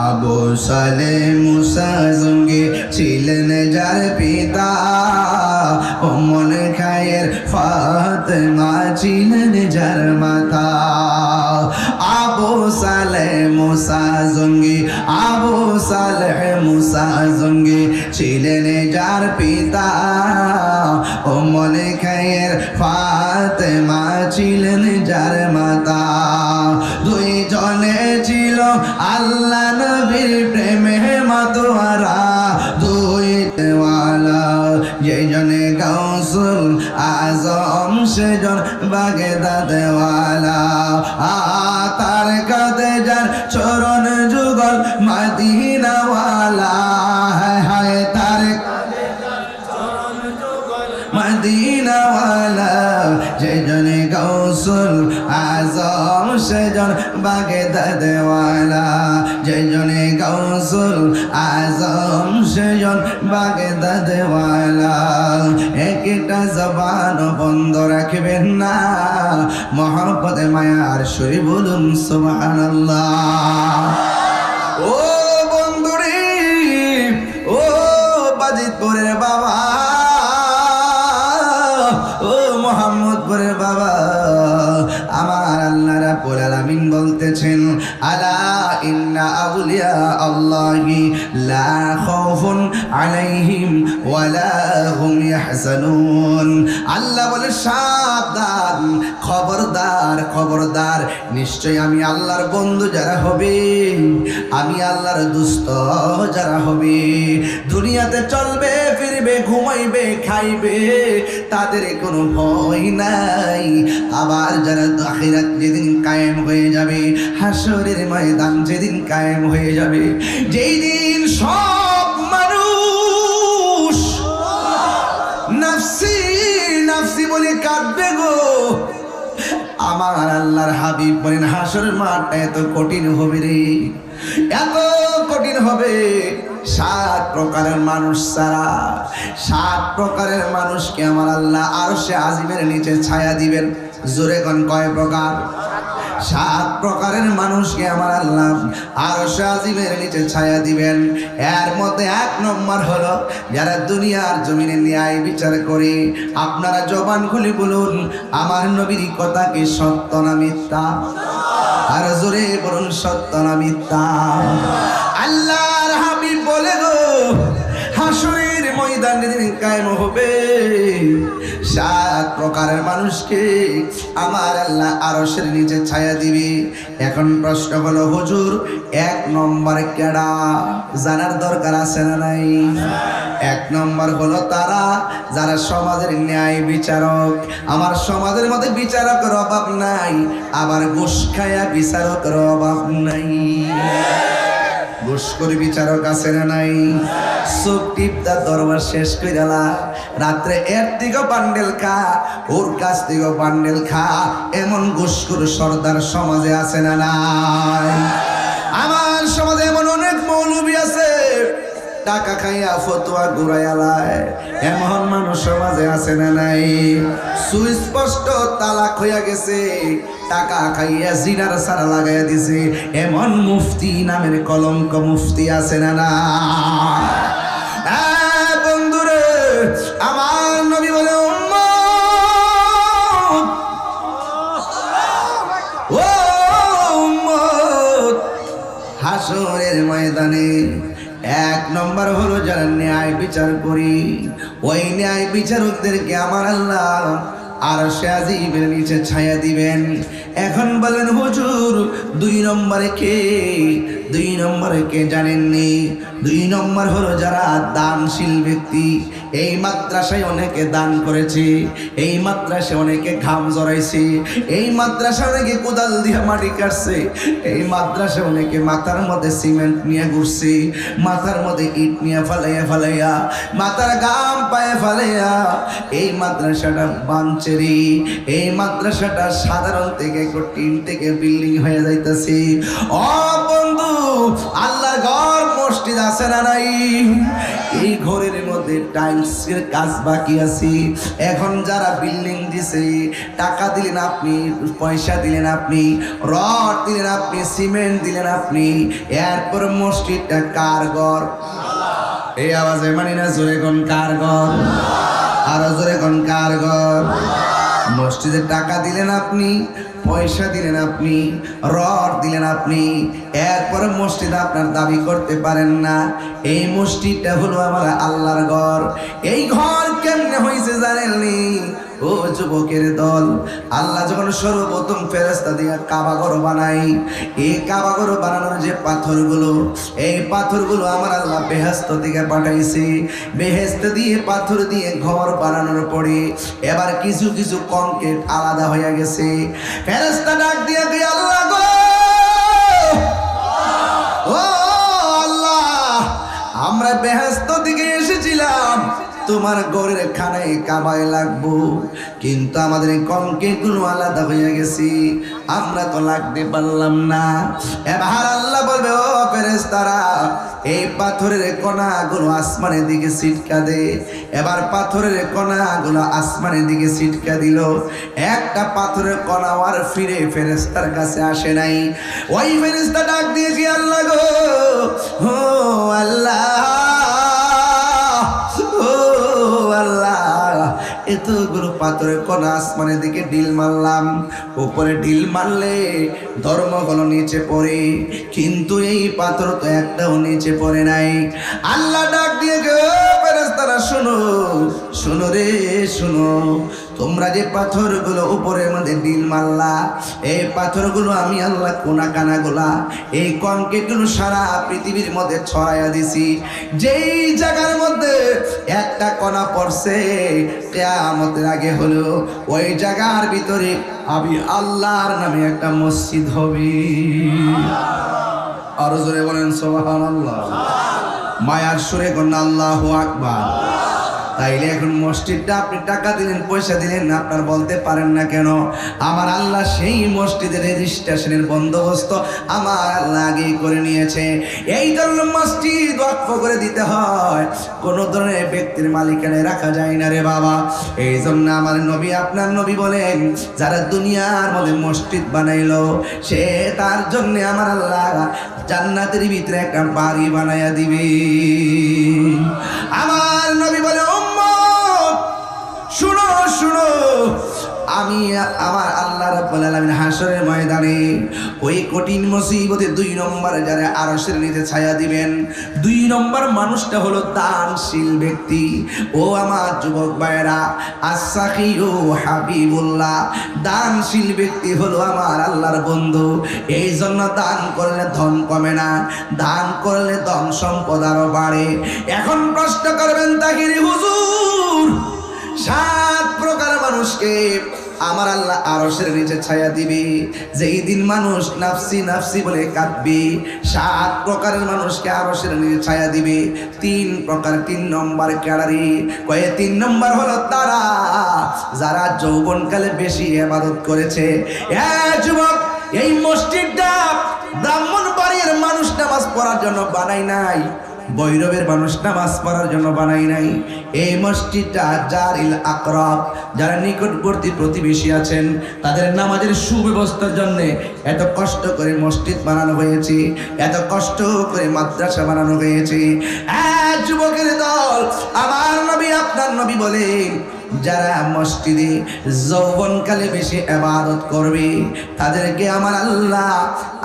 আবু সালে মুসা জঙ্গি ছিলেন যার পিতা উম্মুল খায়ের ফাতেমা ছিলেন যার মাতা আবু সালে মুসা জঙ্গি আবু সালে মুসা জঙ্গি ছিলেন যার পিতা উম্মুল খায়ের ফাতেমা ছিলেন যার মাতা দুই জনে ছিল আল্লাহ নবীর প্রেমে মাতোয়ারা দুই দেওয়ালা যেজনে গৌসুল আজম সেজন বাগদাদওয়ালা তার কাঁধে যার চরণ যুগল মদিনাওয়ালা হায় তার মদিনাওয়ালা যেজন গৌসুল আজম সেজন বাগদাদওয়ালা যেজন গৌসুল আজম সেজন বাগদাদওয়ালা একটা জবান বন্ধ রাখবেন না মহব্বতে মায়ার সুরে বলুন সুবহানাল্লাহ ও বন্ধুরে ও বাজিতপুরের বাবা মোহাম্মদপুরের বাবা আমার আল্লাহ রাব্বুল আলামিন বলতেছেন আলা ইন্না আউলিয়া আল্লাহি লা খাউফুন আলাইহিম ওয়ালা হুম ইয়াহজানুন আল্লাহ বলে সাবধান খবরদার খবরদার নিশ্চয় আমি আল্লাহর বন্ধু যারা হবে আমি আল্লাহর দোস্ত যারা হবে দুনিয়াতে চলবে ফিরবে ঘুমাইবে খাইবে তাদের কোনো ভয় নাই আবার যারা আখিরাত যেদিন কায়েম হয়ে যাবে হাসরের ময়দান যেদিন কায়েম হয়ে যাবে যেই দিন সব মানুষ নাফসি নাফসি বলে কাঁদবে গো আমার আল্লাহর হাবিব বলেন হাসরের মাঠটা এত কঠিন হবে রে এত কঠিন হবে 7 প্রকারের মানুষ ছাড়া 7 প্রকারের মানুষকে আমার আল্লাহ আরশে আজিমের নিচে ছায়া দিবেন জোরে কোন কয় প্রকার 7 প্রকারের মানুষকে আমার আল্লাহ আরশে আজিমের নিচে ছায়া দিবেন এর মধ্যে 1 নম্বর হলো যারা দুনিয়ার জমিনে ন্যায় বিচার করে আপনারা জবান খুলে বলুন আমার নবীর কথা কি সত্য না মিথ্যা আর জোরে বলুন সত্য না মিথ্যা আল্লাহর হাবিব বলে গো হাসরের ময়দানে যেদিন কায়েম হবে 7 প্রকারের মানুষকে আমার আল্লাহ আরশের নিচে ছায়া দিবে এখন প্রশ্ন হলো হুজুর 1 নম্বর কেডা জানার দরকার আছে না নাই 1 নম্বর হলো তারা যারা সমাজের ন্যায় বিচারক আমার সমাজের মধ্যে বিচারকের অভাব নাই আবার ঘুষ খায়া বিচারকের অভাব নাই ঘুষখোর বিচারক আছে না নাই চোখ টিপটা দরবার শেষ কইরা রাত্রে এর দিকে বান্ডেল খা ওর কাছ থেকে বান্ডেল খা এমন ঘুষখোর সর্দার সমাজে আছে না নাই আমার সমাজে এমন অনেক মৌলবি আছে টাকা খাইয়া ফতোয়া ঘুরাইয়ালায় এমন মানুষ সমাজে আছে না নাই সুস্পষ্ট তালাক হইয়া গেছে টাকা খাইয়া জিনার সারা লাগাইয়া দিছে এমন মুফতি নামের কলঙ্ক মুফতি আছে না না বন্ধুরে আমার নবী বলে হাসরের ময়দানে 1 নম্বর হলো যারা ন্যায় বিচার করি ওই ন্যায় বিচারকদেরকে আমার আল্লাহ আরশে আজিমের নিচে ছায়া দিবেন এখন বলেন হুজুর 2 নম্বরে কে 2 নম্বরে কে জানেননি 2 নম্বর হলো যারা দানশীল ব্যক্তি এই মাদ্রাসায় অনেকে দান করেছে এই মাদ্রাসায় অনেকে ঘাম জড়াইছে এই মাদ্রাসায় অনেকে কোদাল দিয়ে মাটি কাটছে এই মাদ্রাসায় অনেকে মাথার মধ্যে সিমেন্ট নিয়ে ঘুরছে মাথার মধ্যে ইট নিয়ে ফালাইয়া মাথার ঘাম পায়ে ফালাইয়া এই মাদ্রাসাটা বানচেরি এই মাদ্রাসাটা সাধারণ থেকে টিন থেকে বিল্ডিং হয়ে যাইতেছে ও বন্ধু আল্লাহর ঘর মসজিদ আছে না নাই? এই ঘরের মধ্যে টাইলসের কাজ বাকি আছে। এখন যারা বিল্ডিং দিছে, টাকা দিলেন আপনি, পয়সা দিলেন আপনি, রড দিলেন আপনি, সিমেন্ট দিলেন আপনি, এরপর মসজিদটা কার ঘর? এই আওয়াজে মানি না, জোরে কোন কার ঘর? আরো জোরে কোন কার ঘর? মসজিদে টাকা দিলেন আপনি, পয়সা দিলেন আপনি, রড দিলেন আপনি, এরপরে মসজিদ আপনার দাবি করতে পারেন না। এই মসজিদটা হলো আমার আল্লাহর ঘর। এই ঘর কেমনে হয়েছে জানেননি? ও যুবকের দল, আল্লাহ যখন সর্বপ্রথম ফেরেশতা দিয়ে কাবা ঘর বানাই, এই কাবা ঘর বানানোর যে পাথরগুলো, এই পাথরগুলো আমার আল্লাহ বেহেশত থেকে পাঠাইছে। বেহেশত দিয়ে পাথর দিয়ে ঘর বানানোর পরে এবার কিছু কিছু কংক্রিট আলাদা হয়ে গেছে। ফেরেশতা ডাক দিয়ে কই, আল্লাহ গো, ও আল্লাহ, আমরা বেহেশত থেকে এসেছিলাম তোমার ঘরের খানায় কাবায় লাগবো, কিন্তু আমাদের এই কংক্রিট গুলো আলাদা হয়ে গেছে, আমরা তো লাগতে পারলাম না। এবার আল্লাহ বলবে, ও ফেরেশতারা, এই পাথরের কণাগুলো আসমানের দিকে ছিটকা দে। এবার পাথরের কণাগুলো আসমানের দিকে ছিটকা দিল। একটা পাথরের কণা আর ফিরে ফেরেশতার কাছে আসে নাই। ওই ফেরেশতা ডাক দিয়ে কি, আল্লাহ গো, ও আল্লাহ, এতগুলো পাথরের কণা আসমানের দিকে ডিল মারলাম, উপরে ডিল মারলে ধর্মগুলো নিচে পড়ে, কিন্তু এই পাথর তো একটাও নিচে পড়ে নাই। আল্লাহ ডাক দিয়ে ফেরেশতারা, শোনো শোনো রে শোনো, তোমরা যে পাথরগুলো উপরের মধ্যে ডিল মারলা, এই পাথরগুলো আমি আল্লাহ কোনা কানাগুলা, এই কংক্রিটগুলো সারা পৃথিবীর মধ্যে ছড়াইয়া দিছি। যেই জায়গার মধ্যে একটা কণা পড়ছে, কিয়ামতের আগে হলো ওই জায়গার ভিতরে আমি আল্লাহর নামে একটা মসজিদ হবে। আরো জোরে বলেন সুবহানাল্লাহ। মায়ার সুরে কন্যা আল্লাহু আকবার। তাইলে এখন মসজিদটা আপনি টাকা দিলেন, পয়সা দিলেন, আপনার বলতে পারেন না কেন? আমার আল্লাহ সেই মসজিদের রেজিস্ট্রেশনের বন্দোবস্ত আমার আল্লাহ আগেই করে নিয়েছে। এই ধরনের মসজিদ ওয়াকফ করে দিতে হয়, কোনো ধরনের ব্যক্তির মালিকানায় রাখা যায় না রে বাবা। এই জন্য আমার নবী, আপনার নবী বলেন, যারা দুনিয়ার মধ্যে মসজিদ বানাইলো, সে তার জন্য আমার আল্লাহ জান্নাতের ভিতরে একটা বাড়ি বানাইয়া দিবে। আমার নবী বলে, শুনো শুনো, আমি আমার আল্লাহ রাব্বুল আলামিন হাসরের ময়দানে ওই কঠিন মুসিবতে 2 নম্বরে যারা আরশের নিচে ছায়া দিবেন, 2 নম্বর মানুষটা হলো দানশীল ব্যক্তি। ও আমার যুবক ভাইরা, আস-সাখিয়ু হাবিবুল্লাহ, দানশীল ব্যক্তি হলো আমার আল্লাহর বন্ধু। এই জন্য দান করলে ধন কমে না, দান করলে ধন সম্পদ আরো বাড়ে। এখন প্রশ্ন করবেন, তাহিরি হুজুর, 7 প্রকার মানুষকে আমার আল্লাহ আরশের নিচে ছায়া দিবে, যেই দিন মানুষ নাফসি নাফসি বলে কাঁদবে, 7 প্রকারের মানুষকে আরশের নিচে ছায়া দিবে। 3 প্রকার, 3 নম্বর ক্যাডারি কয়ে, 3 নম্বর হলো তারা যারা যৌবনকালে বেশি ইবাদত করেছে। যুবক, এই মসজিদটা ব্রাহ্মণবাড়িয়ার মানুষ নামাজ পড়ার জন্য বানাই নাই, বৈরবের মানুষ নামাজ পড়ার জন্য বানাই নাই। এই মসজিদটা জারিল আকরাব, যারা নিকটবর্তী প্রতিবেশী আছেন, তাদের নামাজের সুব্যবস্থার জন্য এত কষ্ট করে মসজিদ বানানো হয়েছে, এত কষ্ট করে মাদ্রাসা বানানো হয়েছে। যুবকের দল, আমার নবী, আপনার নবী বলেন, যারা মসজিদে যৌবনকালে বেশি ইবাদত করবে, তাদেরকে আমার আল্লাহ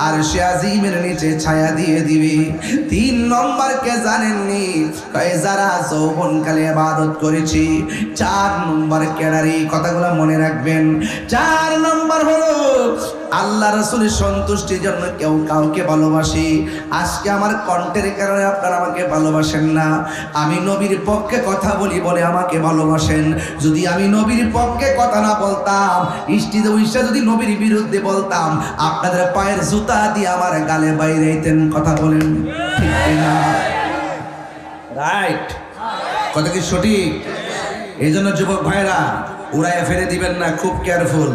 আরশে আজিমের নিচে ছায়া দিয়ে দিবে। 3 নম্বর কে জানেননি? যারা যৌবনকালে ইবাদত করেছে। 4 নম্বর ক্যাডারি, কথাগুলো মনে রাখবেন। 4 নম্বর হলো আল্লাহ রাসূলের সন্তুষ্টির জন্য কেউ কাউকে ভালোবাসে। আজকে আমার কণ্ঠের কারণে আপনারা আমাকে ভালোবাসেন না, আমি নবীর পক্ষে কথা বলি বলে আমাকে ভালোবাসেন। যদি আমি নবীর পক্ষে কথা না বলতাম, ইষ্টিতে উইশা যদি নবীর বিরুদ্ধে বলতাম, আপনাদের পায়ের জুতা দিয়ে আমার গালে বাইরে দিতেন। কথা বলেন ঠিক না? রাইট? কথা কি সঠিক? এই জন্য যুবক ভাইরা, উড়াইয়া ফেলে দিবেন না, খুব কেয়ারফুল।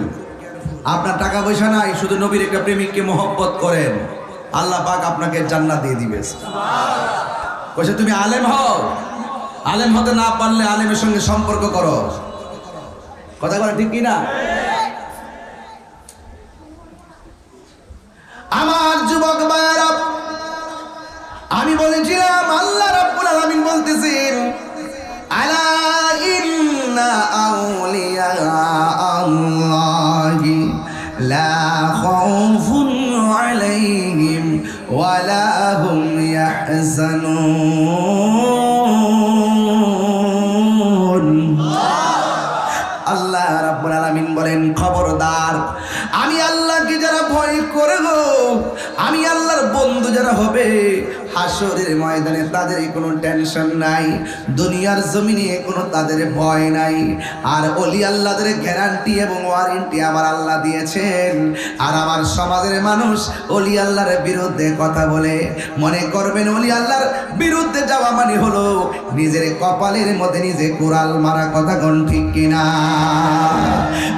আপনার টাকা পয়সা নাই, শুধু নবীর একটা প্রেমিককে মহব্বত করেন, আল্লাহ পাক আপনাকে জান্নাত দিয়ে দিবে। কইছে তুমি আলেম হও, আলেম হতে না পারলে আলেমের সঙ্গে সম্পর্ক করো। কথা বলা ঠিক কিনা? আমার যুবক ভাইরা, আমি বলেছিলাম আল্লাহ রাব্বুল আলামিন বলতেছেন আলা ইন্না আউলিয়া আল্লাহি লা খাউফুন আলাইহিম ওয়ালা হুম ইয়াহজানুন। আল্লাহ রাব্বুল আলামিন বলেন খবরদার, আমি আল্লাহকে যারা ভয় করে গো, আমি আল্লাহর বন্ধু যারা হবে, হাসরের ময়দানে তাদের কোনো টেনশন নাই, দুনিয়ার জমিনে কোনো তাদের ভয় নাই। আর ওলি আল্লাহদের গ্যারান্টি এবং ওয়ারেন্টি আমার আল্লাহ দিয়েছেন। আর আমার সমাজের মানুষ ওলি আল্লাহর বিরুদ্ধে কথা বলে, মনে করবেন ওলি আল্লাহর বিরুদ্ধে যাওয়া মানে হলো নিজের কপালের মধ্যে নিজে কোরাল মারা। কথা কোন ঠিক কিনা?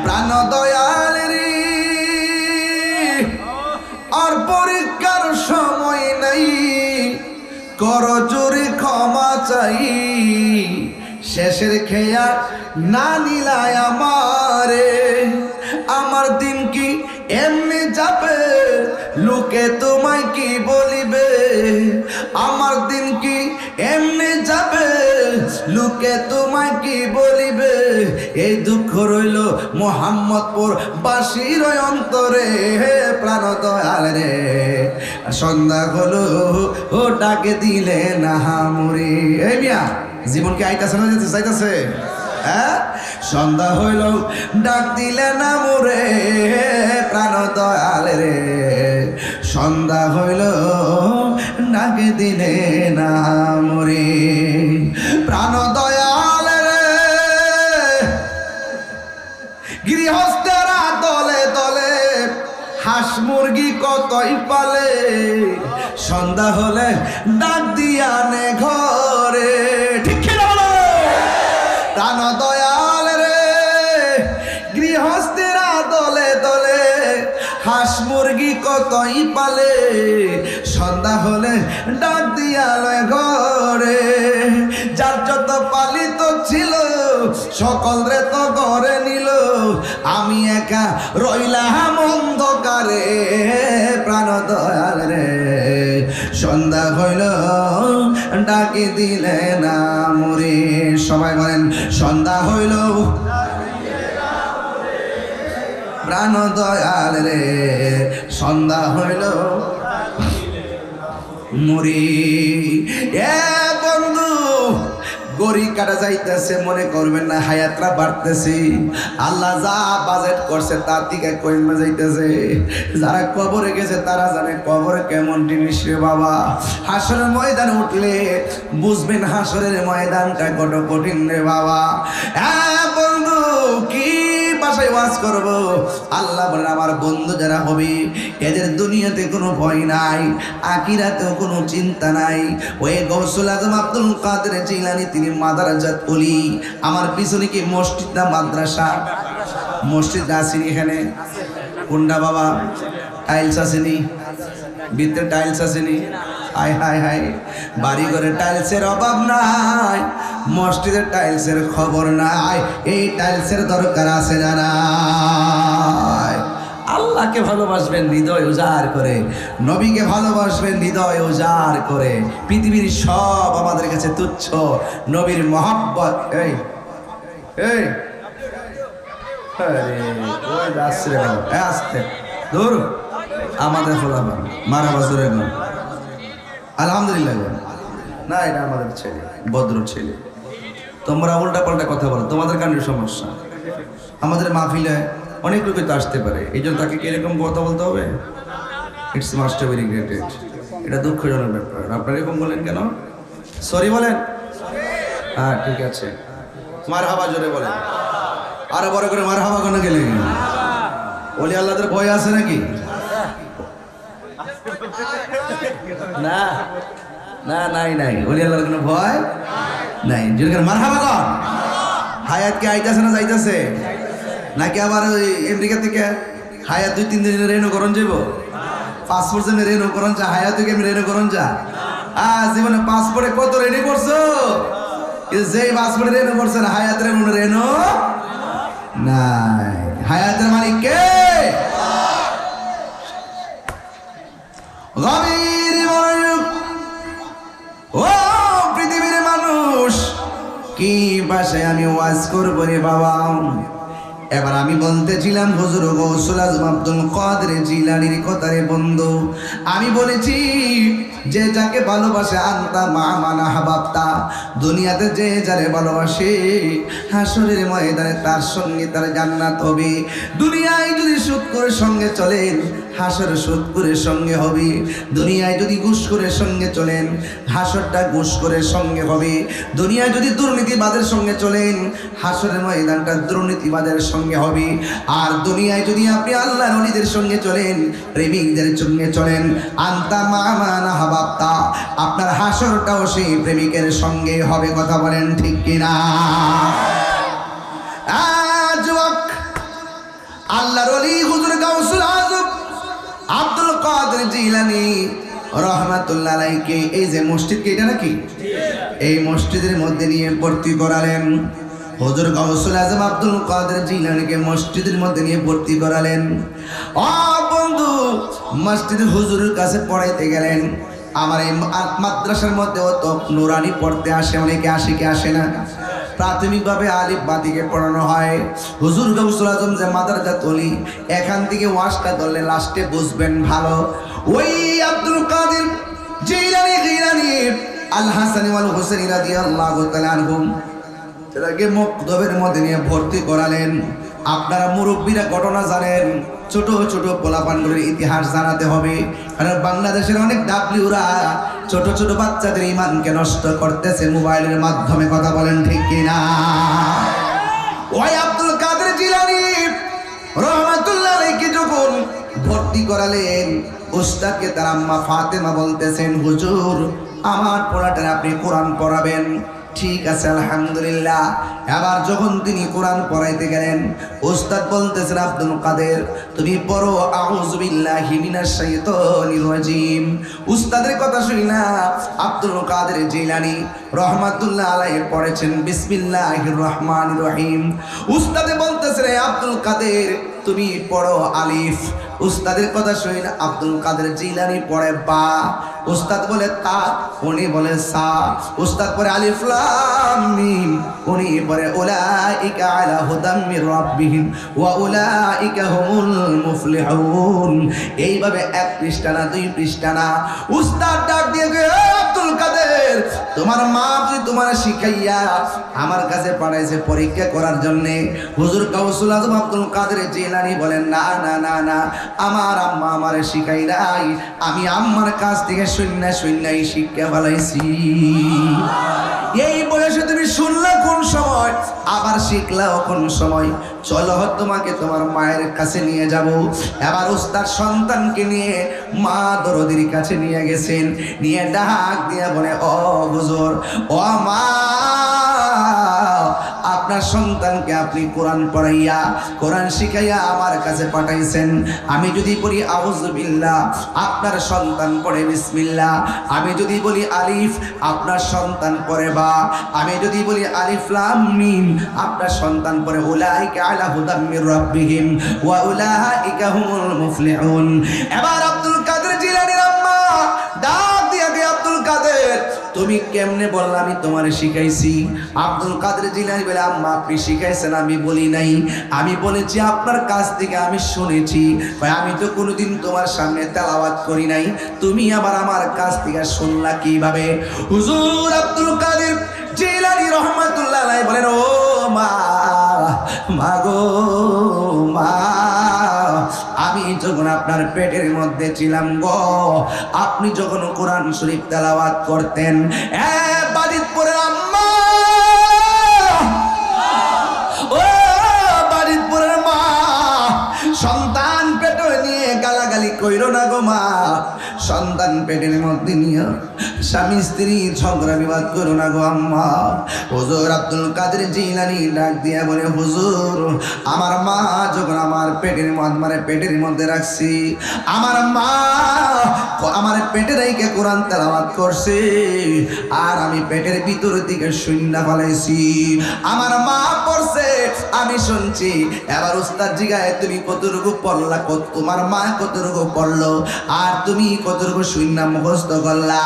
প্রাণ দয়াল রে, আর পরীক্ষার সময় নাই, কর জোরে ক্ষমা চাই, শেষের খেয়া না নিলায় আমারে। আমার দিন কি এমনি যাবে, লোকে তোমায় কি বলিবে? আমার দিন কি এমনি যাবে, লোকে তোমায় কি বলিবে? এই দুঃখ রইল মোহাম্মদপুর বাসীর অন্তরে। প্রাণ দয়াল রে, সন্ধ্যা হলো ও ডাকে দিলে না হামুরি। এই মিয়া জীবন কি আইতাছে না যেতে চাইতাছে? হ্যাঁ, সন্ধ্যা হইল ডাক দিলে না মোরে। প্রাণ দয়াল রে, সন্ধ্যা হইল ডাক দিলে না মোরে। প্রাণ দয়াল রে, গৃহস্থেরা দলে দলে হাঁস মুরগি কতই পালে, সন্ধ্যা হলে ডাক দিয়া নে ঘরে। ঠিক কিনা বলো? প্রাণ দয়াল রে, গৃহস্থেরা দলে দলে হাঁস মুরগি কতই পালে, সন্ধ্যা হলে ডাক দিয়া লয় ঘরে। যার যত পালিত ছিল সকল রে তো ঘরে নিল, আমি একা রইলাম অন্ধকারে। প্রাণ দয়াল রে, সন্ধ্যা হইল ডাকি দিলে না মোরে। সবাই বলেন সন্ধ্যা হইল। প্রাণ দয়াল রে, সন্ধ্যা হইল মুড়ি। এ বন্ধু, গড়ি কাটা যাইতেছে, মনে করবেন না হায়াতরা বাড়তেছে। আল্লাহ যা বাজেট করছে তার দিকে কমে যাইতেছে। যারা কবরে গেছে তারা জানে কবরে কেমন জিনিস রে বাবা। হাসরের ময়দানে উঠলে বুঝবেন হাসরের ময়দানটা কত কঠিন রে বাবা। হ্যাঁ বন্ধু, কি বাসায় ওয়াজ করবো? আল্লাহ বলেন আমার বন্ধু যারা হবে এদের দুনিয়াতে কোনো ভয় নাই, আখিরাতেও কোনো চিন্তা নাই। ওই গৌসুল আজম আব্দুল কাদের জিলানী তিনি মাদারাজাত ওলি। আমার পিছনে কি মসজিদ না মাদ্রাসা? মসজিদ আসেনি এখানে? কোনটা বাবা? টাইলস আসেনি? ভিতরে টাইলস আসেনি? হাই হাই হাই, বাড়ি ঘরে টাইলসের অভাব নাই, মসজিদের টাইলসের খবর নাই। এই টাইলসের দরকার আছে জানা। আল্লাহকে ভালোবাসবেন হৃদয় উজাড় করে, নবীকে ভালোবাসবেন হৃদয় উজাড় করে। পৃথিবীর সব আমাদের কাছে তুচ্ছ, নবীর মহব্বত। এই এই ওই আসছে আসতে দূর আমাদের ফলাফল মারা বছরে আলহামদুলিল্লাহ না, এটা আমাদের ছেলে, ভদ্র ছেলে। তোমরা উল্টা পাল্টা কথা বলো, তোমাদের কারণে সমস্যা। আমাদের মাহফিলে অনেক লোকে তো আসতে পারে, এই জন্য তাকে কিরকম কথা বলতে হবে? It's must be regretted. এটা দুঃখজনক ব্যাপার। আপনারা এরকম বলেন কেন? সরি বলেন। হ্যাঁ ঠিক আছে, মারহাবা জোরে বলেন, আরো বড় করে মারহাবা কেন গেলে? ওলি আল্লাহদের ভয় আছে নাকি? না না, নাই নাই, ওলি আল্লাহর কোনো ভয় নাই। যেরকম মারহাবা কর। হায়াত কি আইতাছে না যাইতাছে? নাকি আবার ওই আমেরিকা থেকে হায়াত 2-3 দিনের রেনো করণ যাব? পাসপোর্ট যে রেনু করন যা হায়াতে কি রেনু করন যা জীবনে পাসপোর্টে কত রেডি করছো যে পাসপোর্টে রেনু করছেন হায়াত রেনু নাই হায়াতের মালিক কে গভীর মনোযোগ ও পৃথিবীর মানুষ কি ভাষায় আমি ওয়াজ করবো রে বাবা এবার আমি বলতেছিলাম হুজুর গৌসুল আজম আব্দুল কাদের জিলানীর কথা রে বন্ধু আমি বলেছি যে যাকে ভালোবাসে আনতা মা মানা হাবাবতা দুনিয়াতে যে যারে ভালোবাসে হাসরের ময়দানে তার সঙ্গে তার জান্নাত হবে দুনিয়ায় যদি সুদখোরের সঙ্গে চলেন হাসর সুদখোরের সঙ্গে হবে দুনিয়ায় যদি ঘুষখোরের সঙ্গে চলেন হাসরটা ঘুষখোরের সঙ্গে হবে দুনিয়ায় যদি দুর্নীতিবাদের সঙ্গে চলেন হাসরের ময়দানটা দুর্নীতিবাদের সঙ্গে হবে আর দুনিয়ায় যদি আপনি আল্লাহর ওলিদের সঙ্গে চলেন প্রেমিকদের সঙ্গে চলেন আনতা মা মানা হাবাবতা আপনার হাসরটাও সেই প্রেমিকের সঙ্গে হবে কথা বলেন ঠিক কিনা যুবক আল্লাহর ওলি হুজুর গাউসুল আজম আব্দুল কাদের জিলানী রহমাতুল্লাহ আলাইহি এই যে মসজিদ কি এটা নাকি এই মসজিদের মধ্যে নিয়ে ভর্তি করালেন হুজুর গাউসুল আজম আব্দুল কাদের জিলানীকে মসজিদের মধ্যে নিয়ে ভর্তি করালেন ও বন্ধু মসজিদে হুজুরের কাছে পড়াইতে গেলেন আমার এই মাদ্রাসার মধ্যে তো নুরানি পড়তে আসে অনেকে আসে কি আসে না প্রাথমিকভাবে আলিফ বা থেকে পড়ানো হয় হুজুর গাউসুল আজম যে মাদ্রাসাত ওলি এখান থেকে ওয়াজটা ধরলে লাস্টে বুঝবেন ভালো ওই আব্দুল কাদের জিলানী আল হাসানি ওয়াল হুসাইনি রাদিয়াল্লাহু তাআলা আনহুম তাদেরকে মক্তবের মধ্যে নিয়ে ভর্তি করালেন আপনারা মুরব্বীরা ঘটনা জানেন ছোট ছোট পোলাপানগুলির ইতিহাস জানাতে হবে কারণ বাংলাদেশের অনেক ডাবলিউরা ছোট ছোট বাচ্চাদের ইমানকে নষ্ট করতেছে মোবাইলের মাধ্যমে কথা বলেন ঠিক কিনা ওই আব্দুল কাদের জিলানী রহমাতুল্লাহ আলাইহি যখন ভর্তি করালেন উস্তাদকে তার আম্মা ফাতেমা বলতেছেন হুজুর আমার পোলাটার আপনি কোরআন পড়াবেন ঠিক আছে আলহামদুলিল্লাহ এবার যখন তিনি কোরআন পড়াইতে গেলেন উস্তাদ বলতেছেন আব্দুল কাদের তুমি পড়ো আউযু বিল্লাহি মিনাশ শাইতানির রাজিম উস্তাদের কথা শুনি না আব্দুল কাদের জিলানী রহমাতুল্লাহ আলাইহি পড়েছেন বিসমিল্লাহির রহমানির রহিম উস্তাদে বলতেছেন আব্দুল কাদের তুমি পড়ো আলিফ উস্তাদের কথা শুনি না আব্দুল কাদের জিলানী পড়ে বা উস্তাদ বলে তা উনি বলে সা উস্তাদ পড়ে আলিফ লাম মিম উনি পড়ে উলাইকা আলা হুদাম মির রাব্বিহিম ওয়া উলাইকা হুমুল মুফলিহুন এইভাবে এক পৃষ্ঠা না দুই পৃষ্ঠা না উস্তাদ ডাক দিয়ে আব্দুল কাদের তোমার মা যদি তোমার শিখাইয়া আমার কাছে পাঠাইছে পরীক্ষা করার জন্য হুজুর গাউসুল আজম আব্দুল কাদের জিলানী বলেন না না না না আমার আম্মা আমারে শিখাই নাই আমি আম্মার কাছ থেকে শূন্যাই শিক্ষা ফেলাইছি এই বয়সে তুমি শুনলা কোন সময় আবার শিখলাও কোন সময় চলো তোমাকে তোমার মায়ের কাছে নিয়ে যাব এবার উস্তাদ সন্তানকে নিয়ে মা দরদির কাছে নিয়ে গেছেন নিয়ে ডাক দিয়ে বলে ও হুজুর ও মা আপনার সন্তানকে আপনি কোরআন পড়াইয়া কোরআন শিখাইয়া আমার কাছে পাঠাইছেন আমি যদি বলি আউযু বিল্লাহ আপনার সন্তান পড়ে বিসমিল্লাহ আমি যদি বলি আলিফ আপনার সন্তান পড়ে বা আমি যদি বলি আলিফ লাম মিম আপনার সন্তান পড়ে উলাইকা আলা হুদাম মির রাব্বিহিম ওয়া উলাইকা হুমুল মুফলিহুন এবার আব্দুল কাদের জিলানীর আম্মা ডাক দিয়া গে আব্দুল কাদের তুমি কেমনে বললা আমি তোমারে শিখাইছি আব্দুল কাদের জিলানী বলে আম্মা আপনি শিখাইছেন আমি বলি নাই আমি বলেছি আপনার কাছ থেকে আমি শুনেছি ভাই আমি তো কোনোদিন তোমার সামনে তেলাওয়াত করি নাই তুমি আবার আমার কাছ থেকে শুনলা কিভাবে হুজুর আব্দুল কাদের জিলানী রহমাতুল্লাহ আলাইহি বলেন ও মা মাগো মা আমি যখন আপনার পেটের মধ্যে ছিলাম গো আপনি যখন কোরআন শরীফ তেলাওয়াত করতেন বাজিতপুরের আম্মা ও বাজিতপুরের মা সন্তান পেটে নিয়ে গালাগালি কইরো না গো মা সন্তান পেটের মধ্যে নিয়ে স্বামী স্ত্রী ঝগড়া বিবাদ করো না গো আম্মা। হুজুর আব্দুল কাদের জিলানী ডাক দিয়া বলে, হুজুর আমার মা যখন আমার পেটের মধ্যে রাখছি, আমার মা আমার পেটে রেখে কোরআন তেলাওয়াত করছে, আর আমি পেটের ভিতর দিকে শূন্য ফলাইছি। আমার মা পড়ছে, আমি শুনছি। এবার উস্তাদ জিগায়, তুমি কতটুকু পড়লা, তোমার মা কতটুকু পড়লো, আর তুমি কতটুকু শূন্য মুখস্থ করলা?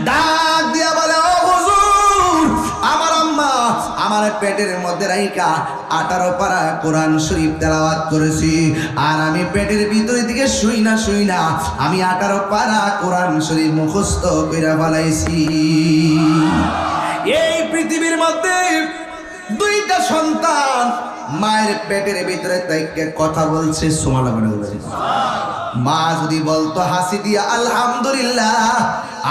ডাক দিয়া বলে, ও হুজুর আমার আম্মা আমার পেটের মধ্যে রাইকা 18 পারা কোরআন শরীফ তেলাওয়াত করেছি, আর আমি পেটের ভিতরের দিকে শুই না আমি 18 পারা কোরআন শরীফ মুখস্থ কইরা ফেলাইছি। এই পৃথিবীর মধ্যে দুইটা সন্তান মায়ের পেটের ভিতরে তাইকে কথা বলছে, সুবহানাল্লাহ। মা যদি বলতো হাসি দিয়া আলহামদুলিল্লাহ,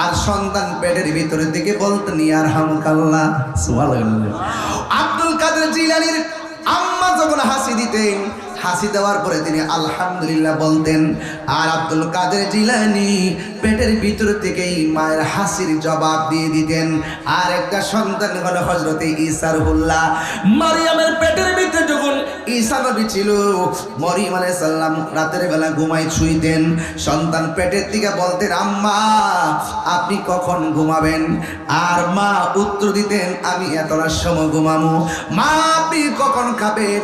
আর সন্তান পেটের ভিতরে থেকে বলতেন ইয়ারহামুকাল্লাহ, সুবহানাল্লাহ। আব্দুল কাদের জিলানীর আম্মা যখন হাসি দিতেন, হাসি দেওয়ার পরে তিনি আলহামদুলিল্লাহ বলতেন, আর আব্দুল কাদের জিলানী পেটের ভিতর থেকেই মায়ের হাসির জবাব দিয়ে দিতেন। আর একটা সন্তান হলো হযরতে ঈসা রুহুল্লাহ। মারিয়ামের পেটের ভিতরে যখন ঈসা নবী ছিল, মরিয়ম আলাইহিস সালাম রাতের বেলা ঘুমায় শুইতেন, সন্তান পেটের থেকে বলতেন, আম্মা আপনি কখন ঘুমাবেন? আর মা উত্তর দিতেন, আমি এতটার সময় ঘুমাবো। মা আপনি কখন খাবেন?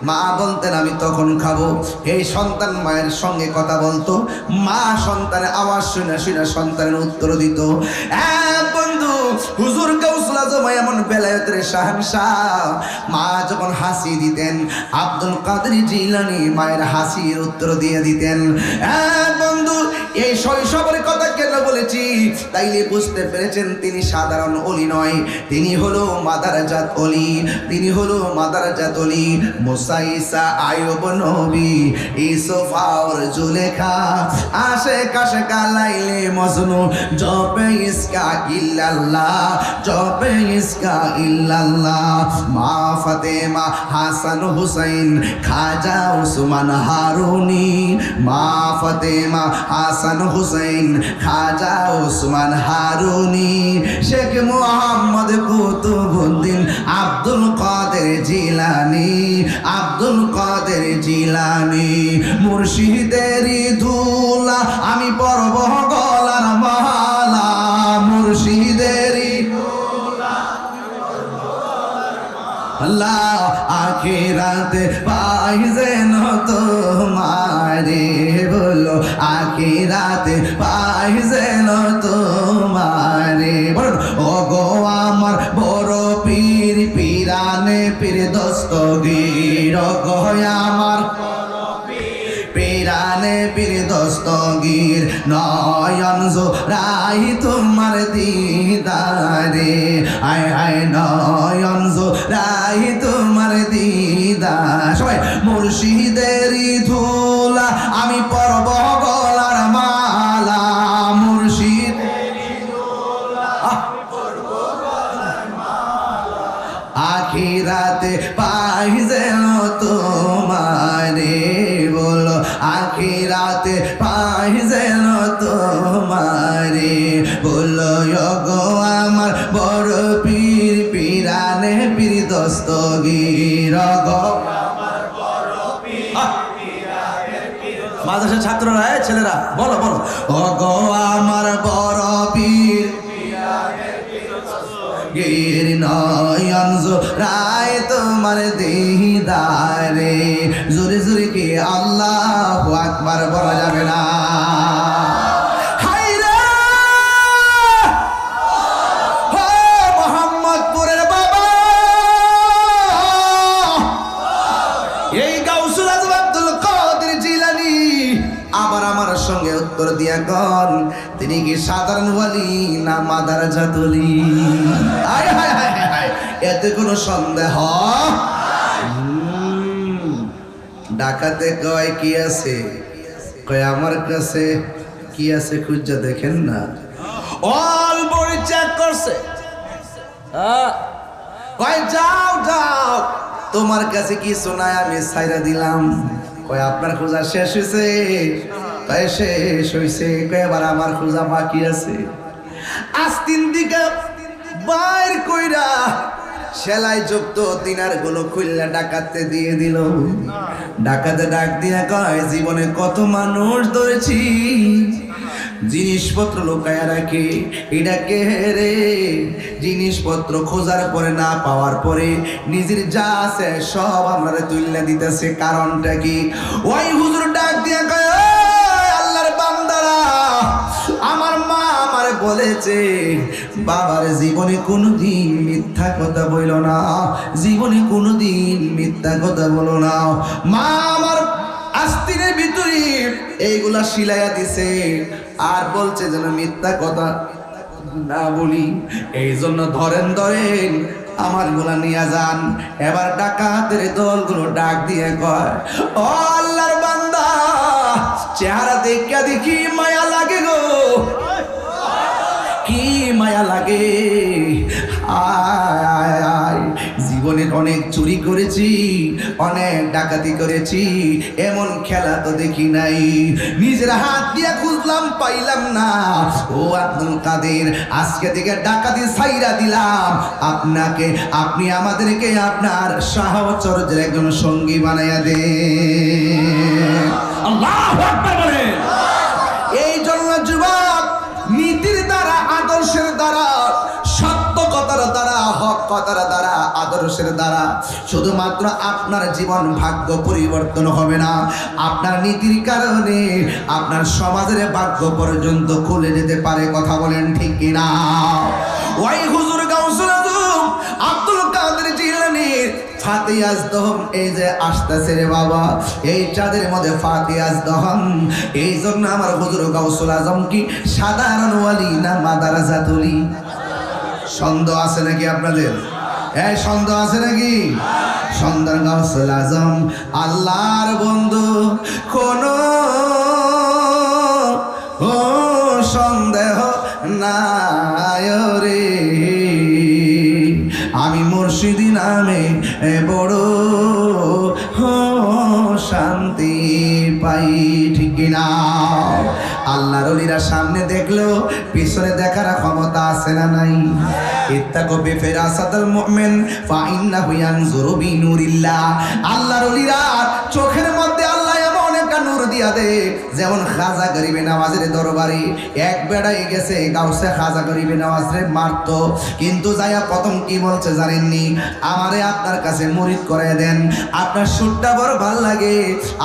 মা বলতেন, আমি তখন খাবো। এই সন্তান মায়ের সঙ্গে কথা বলতো, মা সন্তানের আওয়াজ শুনে সন্তানের উত্তর দিত। বন্ধু, হুজুর গাউসুল আজম এমন বেলায়েতের শাহনশাহ, মা যখন হাসি দিতেন, আব্দুল কাদের জিলানী মায়ের হাসির উত্তর দিয়ে দিতেন। বন্ধু, এই শৈশবের কথা কেন বলেছি তাইলে বুঝতে পেরেছেন, তিনি সাধারণ ওলি নয়, তিনি হলো মাদারাজাত ওলি, তিনি হলো মাদারাজাত ওলি। মুসা, ঈসা, আইয়ুব নবী, ইউসুফ আর জুলেখা, আশিক আশিকা লাইলে মজনু, জপে ইসকা ইল্লাল্লাহ, জপে ইসকা ইল্লাল্লাহ। মা ফাতেমা, হাসান হুসাইন, খাজা উসমান হারুনি, মা ফাতেমা, হাসান হুসাইন, খাজা উসমান হারুনি, শেখ মুহাম্মদ কুতুবউদ্দিন, আব্দুল কাদের জিলানী, আব্দুল কাদের জিলানী। মুর্শিদেরই ধুলা আমি পরব গলার মালা, মুর্শিদেরই আল্লাহ আখিরাতে পাই যেন তোমারে, বলো আখিরাতে পাই যেন তোমারে। বলুন, ও গো আমার বড় পীর, পীরানে পীর দস্তগীর, ও গো আমার পীরানে পীর দস্তগীর, নয়ন জোড়াই তোমার দিদারে, আয় আয় নয়ন জোড়াই তোমার দিদার। সবাই, মুর্শিদেরই ধুলা আমি পরব গলার মালা, মুর্শিদেরই ধুলা আমি পরব গলার মালা, আখিরাতে পাই যেন তোমারে, বলো আখিরাতে পাই যেন তোমারে। বলো গো আমার বড় পীর, পীরানে পীর দস্তগীর, গো আমার বড় পীর, পীরানে পীর। মাদ্রাসার ছাত্ররা, ছেলেরা বলো বলো, ও গো আমার বড় পীর, গির নয়ন জোড়াই তোমার দিদারে। জোরে জোরে কি আল্লাহু আকবার বলা যাবে না? মোহাম্মদপুরের বাবা এই গাউসুল আজম আব্দুল কাদের জিলানী, আবার আমার সঙ্গে উত্তর দিয়া গন, তিনি কি সাধারণ ওয়ালি না মাদারাজাত ওলি? আয় হায় হায় হায়, এতে কোনো সন্দেহ? ডাকাতে কয় কি আছে, কয় আমার কাছে কি আছে খুঁজে দেখেন না। অল বডি চেক করছে, কয় যাও যাও, তোমার কাছে কিছু নাই, আমি ছাইরা দিলাম। কয় আপনার খোঁজা শেষ হয়েছে? তাই শেষ হইছে, এবার আমার খোঁজা বাকি আছে। আস্তিন দিকে বাইর কইরা সেলাই যুক্ত দিনার গুলো খুললা ডাকাতে দিয়ে দিল। ডাকাতে ডাক দিয়া কয়, জীবনে কত মানুষ ধরেছি, জিনিসপত্র লুকায়া রাখে, এটা কে রে? জিনিসপত্র খোঁজার পরে না পাওয়ার পরে নিজের যা আছে সব আমরা তুইলা দিতেছে, কারণটা কি? ওই হুজুর ডাক দিয়া কয়, আল্লাহর বান্দারা, আমার মা আমারে বলেছে, বাবার জীবনে কোনোদিন মিথ্যা কথা বইল না, জীবনে কোনোদিন মিথ্যা কথা বলো না। মা আমার আস্তিনের ভিতরে এইগুলা শিলাইয়া দিছে, আর বলছে যেন মিথ্যা কথা না বলি, এই জন্য ধরেন আমার গুলা নিয়ে যান। এবার ডাকাতের দলগুলো ডাক দিয়ে কয়, ও আল্লাহর বান্দা, চেহারা দেখা দেখি মায়া লাগে গো, কি মায়া লাগে। আয়, জীবনে অনেক চুরি করেছি, অনেক ডাকাতি করেছি, এমন খেলা তো দেখি নাই। নিজের হাত দিয়ে খুঁজলাম, পাইলাম না। ও আব্দুল কাদের, আজকে থেকে ডাকাতি ছাইরা দিলাম আপনাকে, আপনি আমাদেরকে আপনার সাহচর্যের একজন সঙ্গী বানাইয়া দেন। আল্লাহু আকবার বলেন। এই জন্য যুবক, নীতির দ্বারা, আদর্শের দ্বারা, সত্য কথার দ্বারা, হক কথার দ্বারা, আদর্শের দ্বারা শুধুমাত্র আপনার জীবন ভাগ্য পরিবর্তন হবে না, আপনার নীতির কারণে আপনার সমাজের ভাগ্য পর্যন্ত খুলে যেতে পারে। কথা বলেন ঠিক কিনা? ওই হুজুর গাউসুল আজম আব্দুল কাদের জিলানীর ফাতিহাজ দহন এই যে আসতেছে রে বাবা, এই চাঁদের মধ্যে ফাতিহাজ দহন। এই জন্য আমার হুজুর গাউসুল আজম কি সাধারণ ওয়ালি না মাদারাজাতুলি? সন্দেহ আছে নাকি আপনাদের? এই সন্দেহ আছে নাকি? সন্তান গাউসুল আজম আল্লাহর বন্ধু, কোনো সন্দেহ নাই রে, আমি মুর্শিদি নামে বড় শান্তি পাই। ঠিক কিনা? আল্লাহর ওলিরা সামনে দেখলেও পিছনে দেখার ক্ষমতা আছে না নাই? ইত্তাকু বিফিরাসাতিল মুমিন ফাইন্নাহু ইয়ানজুরু বিনুরিল্লাহ। আল্লাহর ওলিরা চোখের মধ্যে আল্লাহ এমন একটা নূর দিয়া দে, যেমন খাজা গরিবে নওয়াজের দরবারে এক বেড়াই গেছে, গাউসে খাজা গরিবে নওয়াজরে মারতো, কিন্তু যাইয়া প্রথম কি বলছে জানেননি? আমারে আপনার কাছে মুরিদ করে দেন, আপনার সুরটা বড় ভালো লাগে,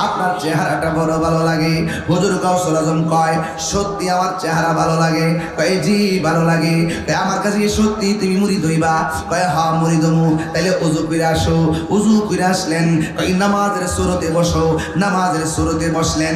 আপনার চেহারাটা বড় ভালো লাগে। হুজুর গাউসুল আজম কয়, সত্যি আমার চেহারা ভালো লাগে? কয় জি ভালো লাগে। কয় আমার কাছে কি সত্যি তুমি মুরিদ হইবা? কয় হ্যাঁ মুরিদ হমু। তাইলে উযু করে আসো। উযু করে আসলেন, কয় নামাজের সুরতে বসো। নামাজের সুরতে বসলেন।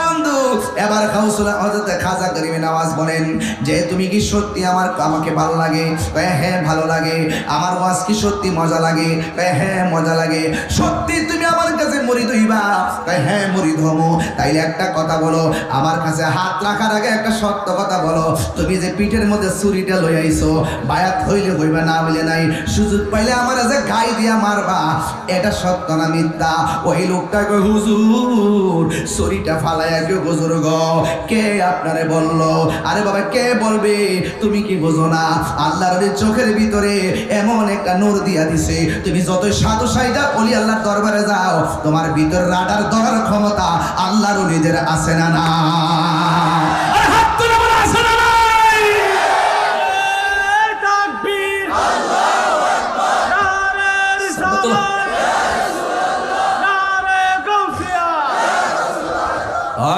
বন্ধু, এবার গাউসুল হযরত খাজা গরিবে নওয়াজ বলেন যে তুমি কি সত্যি আমাকে ভালো লাগে? কয় হ্যাঁ ভালো লাগে। আমার ওয়াজ কি সত্যি মজা লাগে? কয় হ্যাঁ মজা লাগে। সত্যি তুমি আমার কাছে মুরিদ হইবা? কয় হ্যাঁ মুরিদ হমু। তাইলে একটা কথা বলো, আমার কাছে হাত রাখার আগে একটা সত্য কথা বলো, তুমি যে পিঠের মধ্যে ছুরিটা লই আইছো, বায়াত হইলে হইবা, না হইলে নাই, সুযোগ পাইলে আমার যে গাই দিয়া মারবা, এটা সত্য না মিথ্যা? ওই লোকটা কয় হুজুর ছুরিটা ফালাইয়া কেউ বুজুর্গ কে আপনারে বললো? আরে বাবা কে বলবে, তুমি কি বোঝো না? আল্লাহর চোখের ভিতরে এমন একটা নূর দিয়া দিছে, তুমি যতই সাধু সাইদা ওলি আল্লাহর দরবারে যাও, তোমার ভিতর রাডার ধরার ক্ষমতা আল্লাহর ওলিদের আছে না না? আরে হাত তুলে বলো আছে না নাই? তাকবীর, আল্লাহু আকবার, নারে রিসালাত, ইয়া রাসূলুল্লাহ, নারে গাউসিয়া, ইয়া রাসূলুল্লাহ।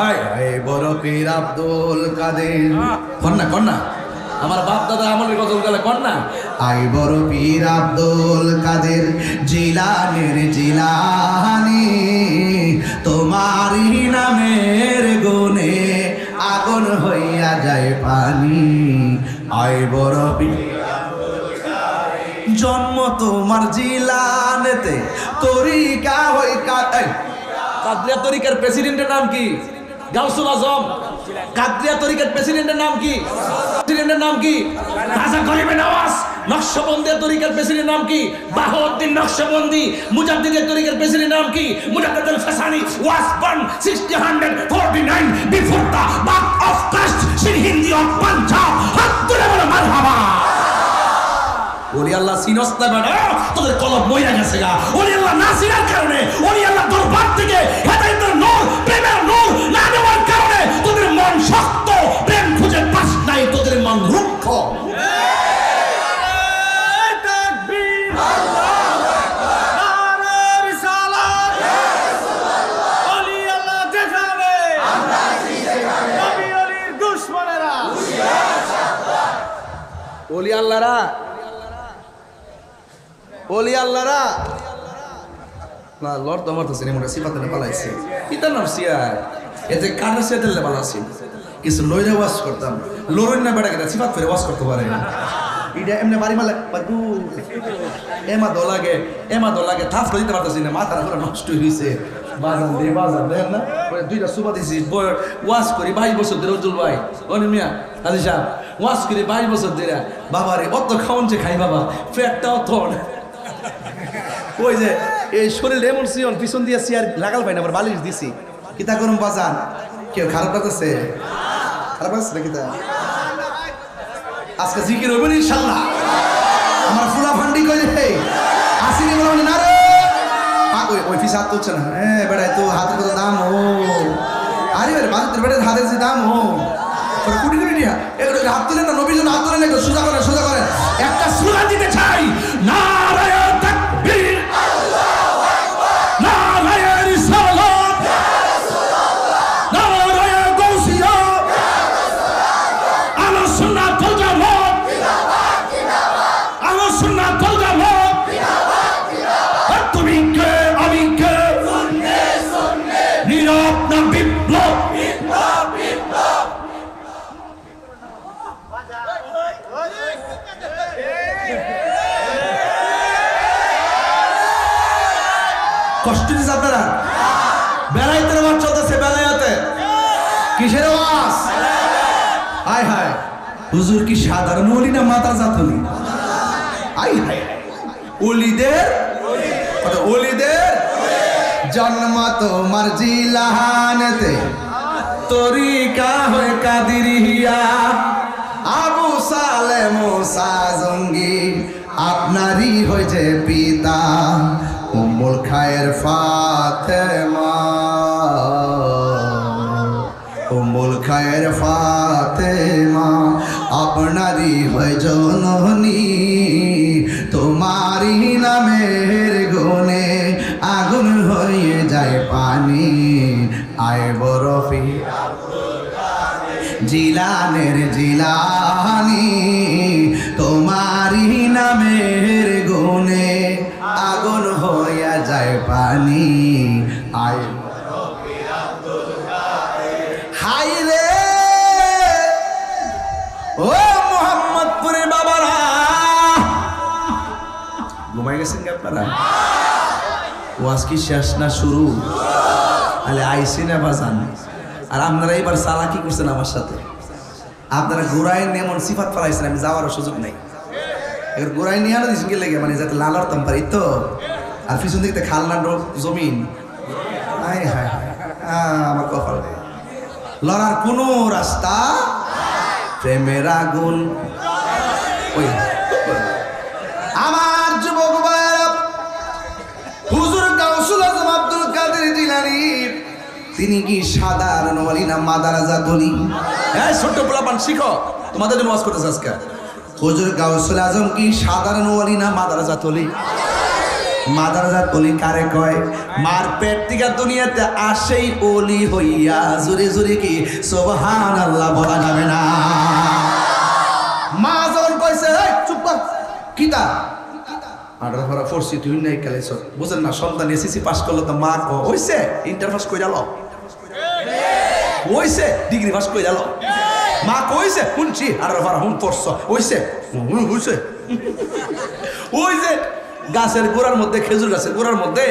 আয় আয় বড় পীর আব্দুল কাদের, কন্যা আমার বাপ দাদা আমলের গজল গালে কন্যা। আই বড় পীর আব্দুল কাদের জিলানের জিলানি, তোমারই নামের গুণে আগুন হইয়া যায় পানি। আই বড় পীর আব্দুল কাদের, জন্ম তোমার জিলানেতে, তরিকা হই কাদিয়া তরিকার প্রেসিডেন্টের নাম কি? গাউসুল আজম। কাদরিয়া তরিকার প্রেসিডেন্টের নাম কি? প্রেসিডেন্টের নাম কি? রাজা গরিবে নওয়াজ। নকশবন্দিয়া তরিকার প্রেসিডেন্টের নাম কি? বাহাউদ্দিন নকশবন্দি। মুজাদ্দিদের তরিকার প্রেসিডেন্টের নাম কি? মুজাদ্দিদ আল ফাসানি was born 1649 before the birth of Christ in Hindi of Punjab. হাত তুলে বলো মারহাবা। ওলি আল্লাহ সিনস না বেটা, তোদের কলব মইরা গেছে গা। ওলি আল্লাহ না চিনার কারণে, ওলি আল্লাহ দরবার থেকে হেদায়েতের নূর, প্রেমের নূর না দেওয়ার কারণে তোদের মন শক্ত, প্রেম খুঁজে পাস নাই, তোদের মন রুক্ষ। তাকবীর, আল্লাহু আকবার, নারে রিসালাত, ওলি আল্লাহ দেখাবে, আমরা কি দেখাবে, নবী ওলির দুশমনেরা, ওলি আল্লাহরা, ওলি আল্লাহরা না লড় তো মারতেছে রে, মোটা সিফাতে না পালাইছে কিতা নাম সিয়ার এতে কানে সেতেল পালাছি। কিছু লইরে ওয়াশ করতাম, লড়ুন না বেটা, কিনা সিফাত করে ওয়াশ করতে পারে না। এটা এমনি বাড়ি মালে বাদু এমা দলাগে থাপ দিতে পারতেছি না, মাথাটা পুরো নষ্ট হয়েছে। বাজান দে বাজান দেখেন না, দুইটা সুবা দিছি ওয়াশ করি 22 বছর ধরে। উজ্জ্বল ভাই অনি মিয়া আলি সাহেব ওয়াশ করি 22 বছর ধরে। বাবারে অত খাওয়ানছে খাই বাবা, পেটটা অত ওই যে এই শরীর এমন সিয়ন পিছন দিয়ে চেয়ার লাগাল পাই না, আবার বালিশ দিছি। কিতা করুন বাজান, কেউ খারাপ লাগতেছে? খারাপ লাগছে না কিতা? আজকে জিকির হইবেন ইনশাআল্লাহ। আমার ফুলা ফান্ডি কই রে আসিনি বলে না রে, ওই ফিস হাত তুলছে না। হ্যাঁ বেটা তো হাতের কত দাম ও, আরে বেটা বাজার বেটা হাতের যে দাম ও কোটি কোটি টাকা। এগুলো হাত তুলেন না, নবীর জন্য হাত তুলেন, একটু সোজা করেন, সোজা করেন। একটা সূরা দিতে চাই, নারায়ে তাকবীর, আল্লাহু আকবার, নারায়ে রিসালাত, ইয়া রাসূলুল্লাহ, নারায়ে গাউসিয়া, ইয়া রাসূলুল্লাহ, আহলুস সুন্নাহ ওয়াল জামাত, জিন্দাবাদ জিন্দাবাদ, আহলুস সুন্নাহ ওয়াল জামাত, জিন্দাবাদ জিন্দাবাদ। তুমি কে আমি কে, সুন্নে সুন্নে, নীরব না বিপ্লব, বিপ্লব বিপ্লব। কষ্ট দিচ্ছে আপনারা? বেলাইতে আওয়াজ চলতেছে, বেলাইতে কিসের আওয়াজ? হায় হায়, হুজুর কি সাধারণ ওলি না মাতা জাতলি? হায় হায়, ওলিদের জন্ম তোমার জিলাহানেতে, তরিকা হয় কাদিরিয়া, আবু সালে মুসা জঙ্গি আপনারই হয়েছে পিতা, উম্মুল খায়ের ফাতেমা, উম্মুল খায়ের ফাতেমা আপনারই হয় জননী, তোমারই নামের গুণে আগুন হয়ে যায় পানি, আয় বরফি জিলানের জিলানি, তোমারই নামের গুণে আগুন হইয়া যায় পানি, আয় হাই রে ও মোহাম্মদপুরের বাবারা, ঘুমাই গেছেন কি আপনারা? ওয়াজ কি শেষ না শুরু? তাহলে আইসি না বাজান। আর আপনারা এবার চালাকি করছেন আমার সাথে, আপনারা গোড়ায় নিয়ে এমন সিফাত পালাইছেন, আমি যাওয়ারও সুযোগ নেই। এবার গোড়ায় নিয়ে আনা দিয়েছেন কি লেগে, মানে যাতে লাল হতাম পারি তো। আর পিছন দিকে খালনা জমিন, হায় হায় আমার কপাল, লড়ার কোনো রাস্তা, প্রেমের আগুন। ওই আমার যুবক ভাইরা, হুজুর গাউসুল আজম আব্দুল কাদের জিলানী তিনি কি সাধারণ ওলি না মাদারাজাত ওলি? এই ছোট পোলাপান শিখো, তোমাদের জন্য ওয়াজ করতেছে আজকে। হুজুর গাউসুল আজম কি সাধারণ ওলি না মাদারাজাত ওলি? মাদারাজাত ওলি কারে কয়? মার পেট থেকে দুনিয়াতে আসেই ওলি হইয়া জুরে জুরে কি সুবহানাল্লাহ বলা যাবে না। মা যখন কইছে এই চুপ কর, কিতা আডার ভরা ফোরসি তুই নাই কালেছ, বুঝেন না? সন্তান এসএসসি পাস করলো তো মা হইছে ইন্টার পাস কইরা লো, হইছে ডিগ্রি পাস কইরা লো, মা কইছে শুনছি আডার ভরা হুন পড়ছ, হইছে হইছে। ওই যে গাছের গোড়ার মধ্যে, খেজুর গাছের গোড়ার মধ্যে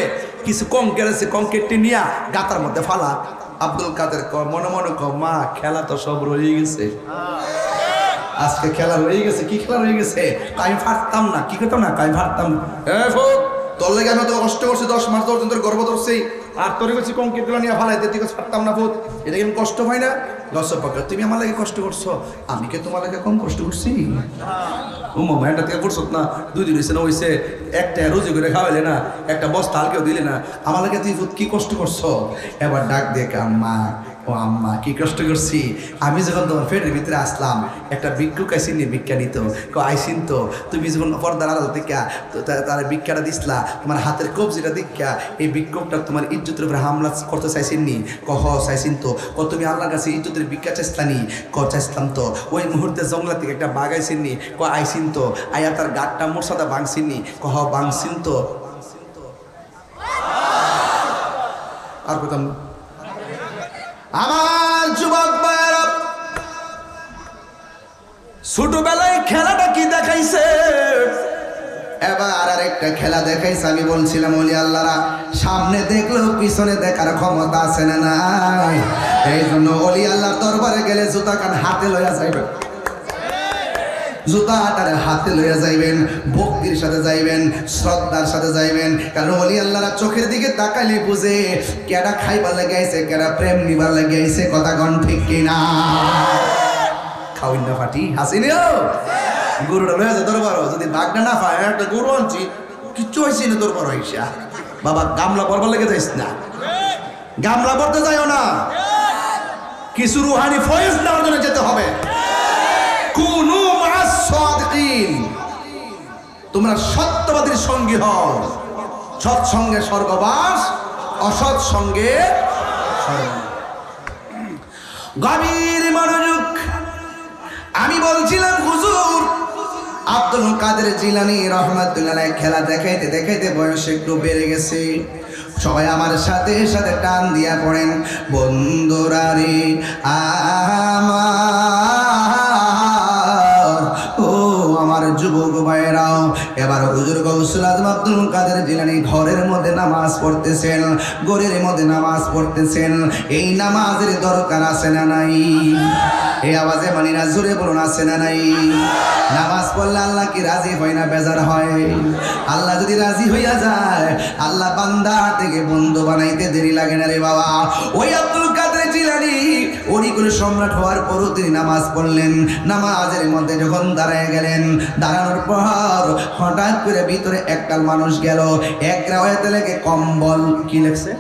কিছু কংকের আছে, কংকেরটি নিয়া গাতার মধ্যে ফালা, আব্দুল কাদের মনে মনে মা খেলা তো সব রয়ে গেছে, আজকে খেলা রয়ে গেছে। কি খেলা রয়ে গেছে? আমি ফাটতাম না, কি করতাম না, আমি ফাটতাম না। তোর লেগে আমি তো কষ্ট করছি, 10 মাস 10 দিন তোর গর্ব ধরছি, আর তোর কাছে কঙ্কিত নিয়ে ফালাইতে তুই ফাটতাম না ভূত, এটা কেমন কষ্ট হয় না? দর্শক পক্ষ তুমি আমার লাগে কষ্ট করছো, আমি কি তোমার লাগে কম কষ্ট করছি? ও মামাটা থেকে করছো না, 2 দিন হয়েছে না, হয়েছে একটা রুজি করে খাওয়াইলে না, একটা বস্তা হালকেও দিলে না, আমার লাগে তুই কি কষ্ট করছো? এবার ডাক দিয়ে আম্মা, ও আম্মা কি কষ্ট করছি, আমি যখন তোমার পেটের ভিতরে আসলাম একটা ভিক্ষুক আইসিনি ভিক্ষা নিত, আইসিন তো তুমি যখন পর্দার আড়াল দেখা তার ভিক্ষাটা দিসলা, তোমার হাতের কবজিটা দেখা এই ভিক্ষুকটা তোমার ইজ্জতের উপরে হামলা করতে চাইছেননি, কহ চাইছেন তো, তুমি আল্লাহর কাছে ইজ্জতের ভিক্ষা চাইছিলানি, চাইছিলাম তো। ওই মুহূর্তে জঙ্গলা থেকে একটা বাঘ আইসিননি, আইসিন তো, আয়া তার গাঁটটা মোর সাদা ভাঙছিননি, কহ ভাঙছিন তো। আর কোথাও আমার যুবক ভাইয়েরা, ছোটবেলায় খেলাটা কি দেখাইছে, এবার আর একটা খেলা দেখাইছে। আমি বলছিলাম ওলি আল্লাহরা সামনে দেখলেও পিছনে দেখার ক্ষমতা আছে না নাই, এই জন্য ওলি আল্লাহর দরবারে গেলে জুতা কান হাতে লইয়া যাইবেন, জুতাটারে হাতে লইয়া যাইবেন, ভক্তির সাথে যাইবেন, শ্রদ্ধার সাথে যাইবেন, কারণ ওলি আল্লাহরা চোখের দিকে তাকাইলে বুঝে কেডা খাইবার লাগে আইছে, কেডা প্রেম নিবার লাগে আইছে, কথা গণ ঠিক কিনা? খাওয়াই না ফাটি হাসিনিও গরুটা লয়ে যা দরবার, যদি বাঘটা না পায় একটা গরু আনছি কিচ্ছু হয়েছি না দরবার হইসা, বাবা গামলা পরবার লেগে যাইস না, গামলা পড়তে যাইও না, কিছু রুহানি ফয়েজ নেওয়ার জন্য যেতে হবে। কুনু মা'আস সাদিকিন, তোমরা সত্যবাদীর সঙ্গী হও, সৎ সঙ্গে স্বর্গবাস, অসৎ সঙ্গে গভীর মনোযোগ। আমি বলছিলাম হুজুর আব্দুল কাদের জিলানী রহমাতুল্লাহ খেলা দেখাইতে দেখাইতে বয়স একটু বেড়ে গেছে, সবাই আমার সাথে সাথে টান দিয়া পড়েন, বন্ধুরা রে আমার, ও আমার যুবক ভাইরাও, এবার হুজুর গৌসুল আজম আব্দুল কাদের জিলানী ঘরের মধ্যে নামাজ পড়তেছেন, ঘরের মধ্যে নামাজ পড়তেছেন। এই নামাজের দরকার আছে না নাই? এই আওয়াজে মানি না, জোরে বলুন আছে না নাই? নামাজ পড়লে আল্লাহ কি রাজি হয় না বেজার হয়? আল্লাহ যদি রাজি হইয়া যায়, আল্লাহ বান্দা থেকে বন্ধু বানাইতে দেরি লাগে না রে বাবা। ওই আব্দুল কাদের জিলানী অরিকুল সম্রাট হওয়ার পরও তিনি নামাজ পড়লেন, নামাজের মধ্যে যখন দাঁড়ায় গেলেন, দাঁড়ানোর পর হঠাৎ করে ভিতরে একটাল মানুষ গেল, এক রাওয়ায়াতে লেখে কম্বল, কি লেখছে,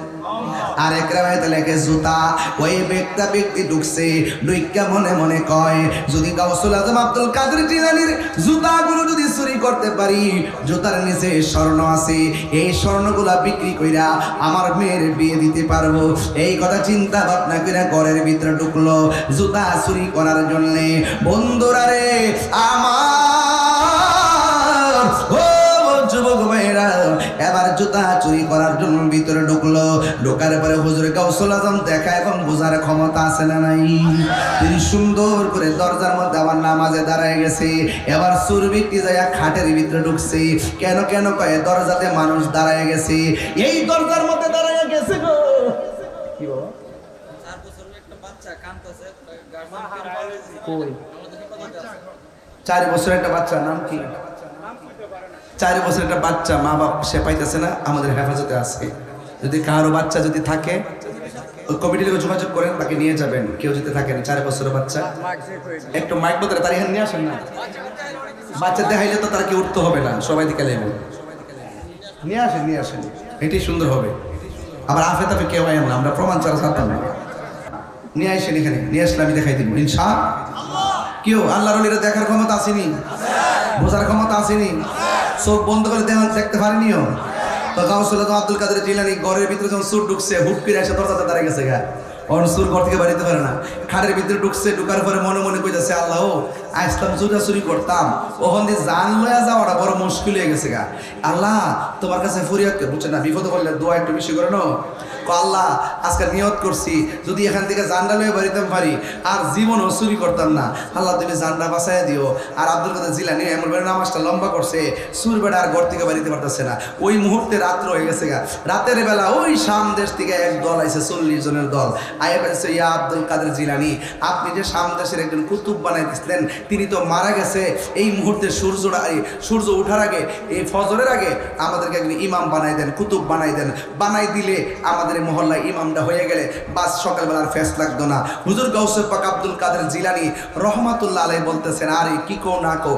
আর এক রাওয়ায়াতে লেখে জুতা। ওই ব্যক্তি ঢুকছে, ঢুইকা মনে মনে কয় যদি গাউসুল আজম আব্দুল কাদের জিলানীর জুতাগুলো যদি চুরি করতে পারি, জুতার নিচে স্বর্ণ আছে, এই স্বর্ণগুলা বিক্রি কইরা আমার মেয়ের বিয়ে দিতে পারবো। এই কথা চিন্তা ভাবনা করে ঘরের ভিতরে ঢুকলো জুতা চুরি করার জন্য। বন্ধুরা রে আমার, ও যুবক ভাইরা, এবার জুতা চুরি করার জন্য ভিতরে ঢুকলো। ঢোকার পরে হুজুর গাউসুল আজম দেখা এবং বোঝার ক্ষমতা আছে না নাই? তিনি সুন্দর করে দরজার মধ্যে আবার নামাজে দাঁড়ায় গেছে। এবার চোর ব্যক্তি যায় খাটের ভিতরে ঢুকছে। কেন কেন কয়ে দরজাতে মানুষ দাঁড়ায় গেছে, এই দরজার মধ্যে দাঁড়ায় গেছে গো। কি বাবা? 4 বছরের একটা বাচ্চা কাঁদতেছে, 4 বছরের একটা বাচ্চা, নাম কি? 4 বছরের একটা বাচ্চা, মা বাপ সে পাইতেছে না, আমাদের হেফাজতে আছে। যদি কারো বাচ্চা যদি থাকে ওই কমিটির লোক যোগাযোগ করেন, তাকে নিয়ে যাবেন। কেউ যদি থাকেন 4 বছরের বাচ্চা, একটু মাইক বদলে তার এখানে নিয়ে আসেন না, বাচ্চা দেখাইলে তো তার কি উঠতে হবে না, সবাই দিকে লেবেন, নিয়ে আসেন, নিয়ে আসেন, এটাই সুন্দর হবে। আবার আফে তাফে কেউ আয়েন না, আমরা প্রমাণ ছাড়া ছাড়তাম না। নিয়ে আসেন এখানে, নিয়ে আসলে আমি দেখাই দিব ইনশাআল্লাহ। কেউ আল্লাহর ওলিরা দেখার ক্ষমতা আসেনি, বোঝার ক্ষমতা আসেনি, চোখ বন্ধ করে দেখতে পারেনিও। তো গাউসুল আজম আব্দুল কাদের জিলানী ঘরের ভিতরে যখন চোর ঢুকছে, হুট করে এসে দরজাতে দাঁড়িয়ে গেছে গা, চোর ঘর থেকে বাড়িতে পারে না, খাটের ভিতরে ঢুকছে। ঢুকার পরে মনে মনে কইতেছে আল্লাহ আসলাম চুরা চুরি করতাম, ওখান দিয়ে জান লয়া যাওয়াটা বড় মুশকিল হয়ে গেছে গা। আল্লাহ তোমার কাছে ফুরিয়াদ, বুঝছে না, বিপদ করলে দোয়া একটু বেশি করে নো। আল্লাহ আজকে নিয়ত করছি যদি এখান থেকে জান্ডা লয়ে বাড়িতাম পারি আর জীবনও চুরি করতাম না, আল্লাহ তুমি জান্ডা বাঁচাই দিও। আর আব্দুল কাদের জিলানী এমন বেড়ে নামাজটা লম্বা করছে, সুর বেড়া আর ঘর থেকে বাড়িতে পারতেছে না। ওই মুহূর্তে রাত্র হয়ে গেছে গা, রাতের বেলা ওই শাম দেশ থেকে এক দল আইছে, 40 জনের দল আয়া বলছে, ইয়া আব্দুল কাদের জিলানী, আপনি যে শাম দেশের একজন কুতুব বানাই দিচ্ছিলেন, তিনি তো মারা গেছে। এই মুহূর্তে সূর্য উঠার আগে, এই ফজরের আগে আমাদেরকে একজন ইমাম বানাই দেন, কুতুব বানাই দেন। বানাই দিলে আমাদের মহল্লায় ইমামটা হয়ে গেলে বাস সকালবেলার ফেস লাগতো না। হুজুর গাউসে পাক আব্দুল কাদের জিলানী রহমাতুল্লাহ আলাইহি বলতেছেন, আরে কি কো না কো,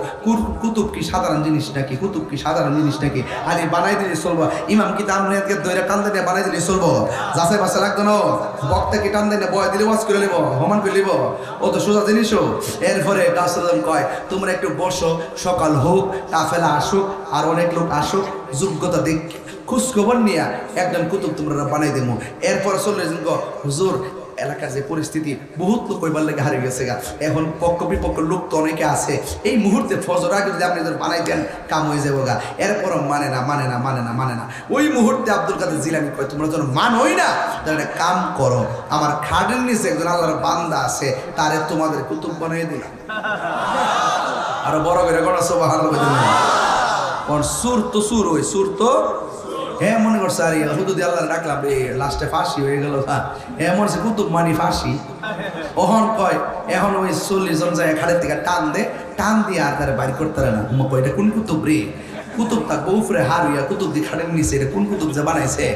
কুতুব কি সাধারণ জিনিস নাকি? কুতুব কি সাধারণ জিনিস নাকি? আরে বানাই দিলে চলবো, ইমাম কি তামরিয়াতকে দইরা কান্দে নিয়ে বানাই দিলে চলবো? যাচাই বাসা লাগতো না, বক্তা কি টান দেয় না, বয় দিলে ওয়াজ করে নিব, হমান করে নিব, ও তো সোজা জিনিসও। এরপরে গাউসুল কয়, তোমরা একটু বসো, সকাল হোক, কাফেলা আসুক, আর অনেক লোক আসুক, যোগ্যতা দেখ খোঁজখবর নিয়ে একজন কুতুব তোমরা বানাই দেবো। এরপর চলে হুজুর এলাকার যে পরিস্থিতি, বহুত লোক ওইবার লেগে হারিয়ে গেছে গা, এখন পক্ষ বিপক্ষ লোক তো অনেকে আছে, এই মুহূর্তে ফজর আগে যদি আপনি বানাই দেন কাম হয়ে যাবো গা। এরপরও মানে না। ওই মুহূর্তে আব্দুল কাদের জিলানী কয়, তোমরা যখন মানোই না, তাহলে একটা কাম করো, আমার খাটের নিচে একজন আল্লাহর বান্দা আছে, তারে তোমাদের কুতুব বানিয়ে দিলাম। আরো বড় করে করা সুবহানাল্লাহ। সুর তো হ্যাঁ মনে করছে, আর হুদুদি আল্লাহ ডাকলাম রে, লাস্টে ফাঁসি হয়ে গেল। হ্যাঁ মনে হচ্ছে কুতুব মানি ফাঁসি। ওহন কয়, এখন ওই 40 জন যায় খাড়ের থেকে টান দিয়ে আর তারা বাড়ি করতে পারে না। এটা কোন কুতুব রে? কুতুব তার বউফরে হারিয়া কুতুব দিয়ে খাড়ের নিচে, এটা কোন কুতুব যে বানাইছে?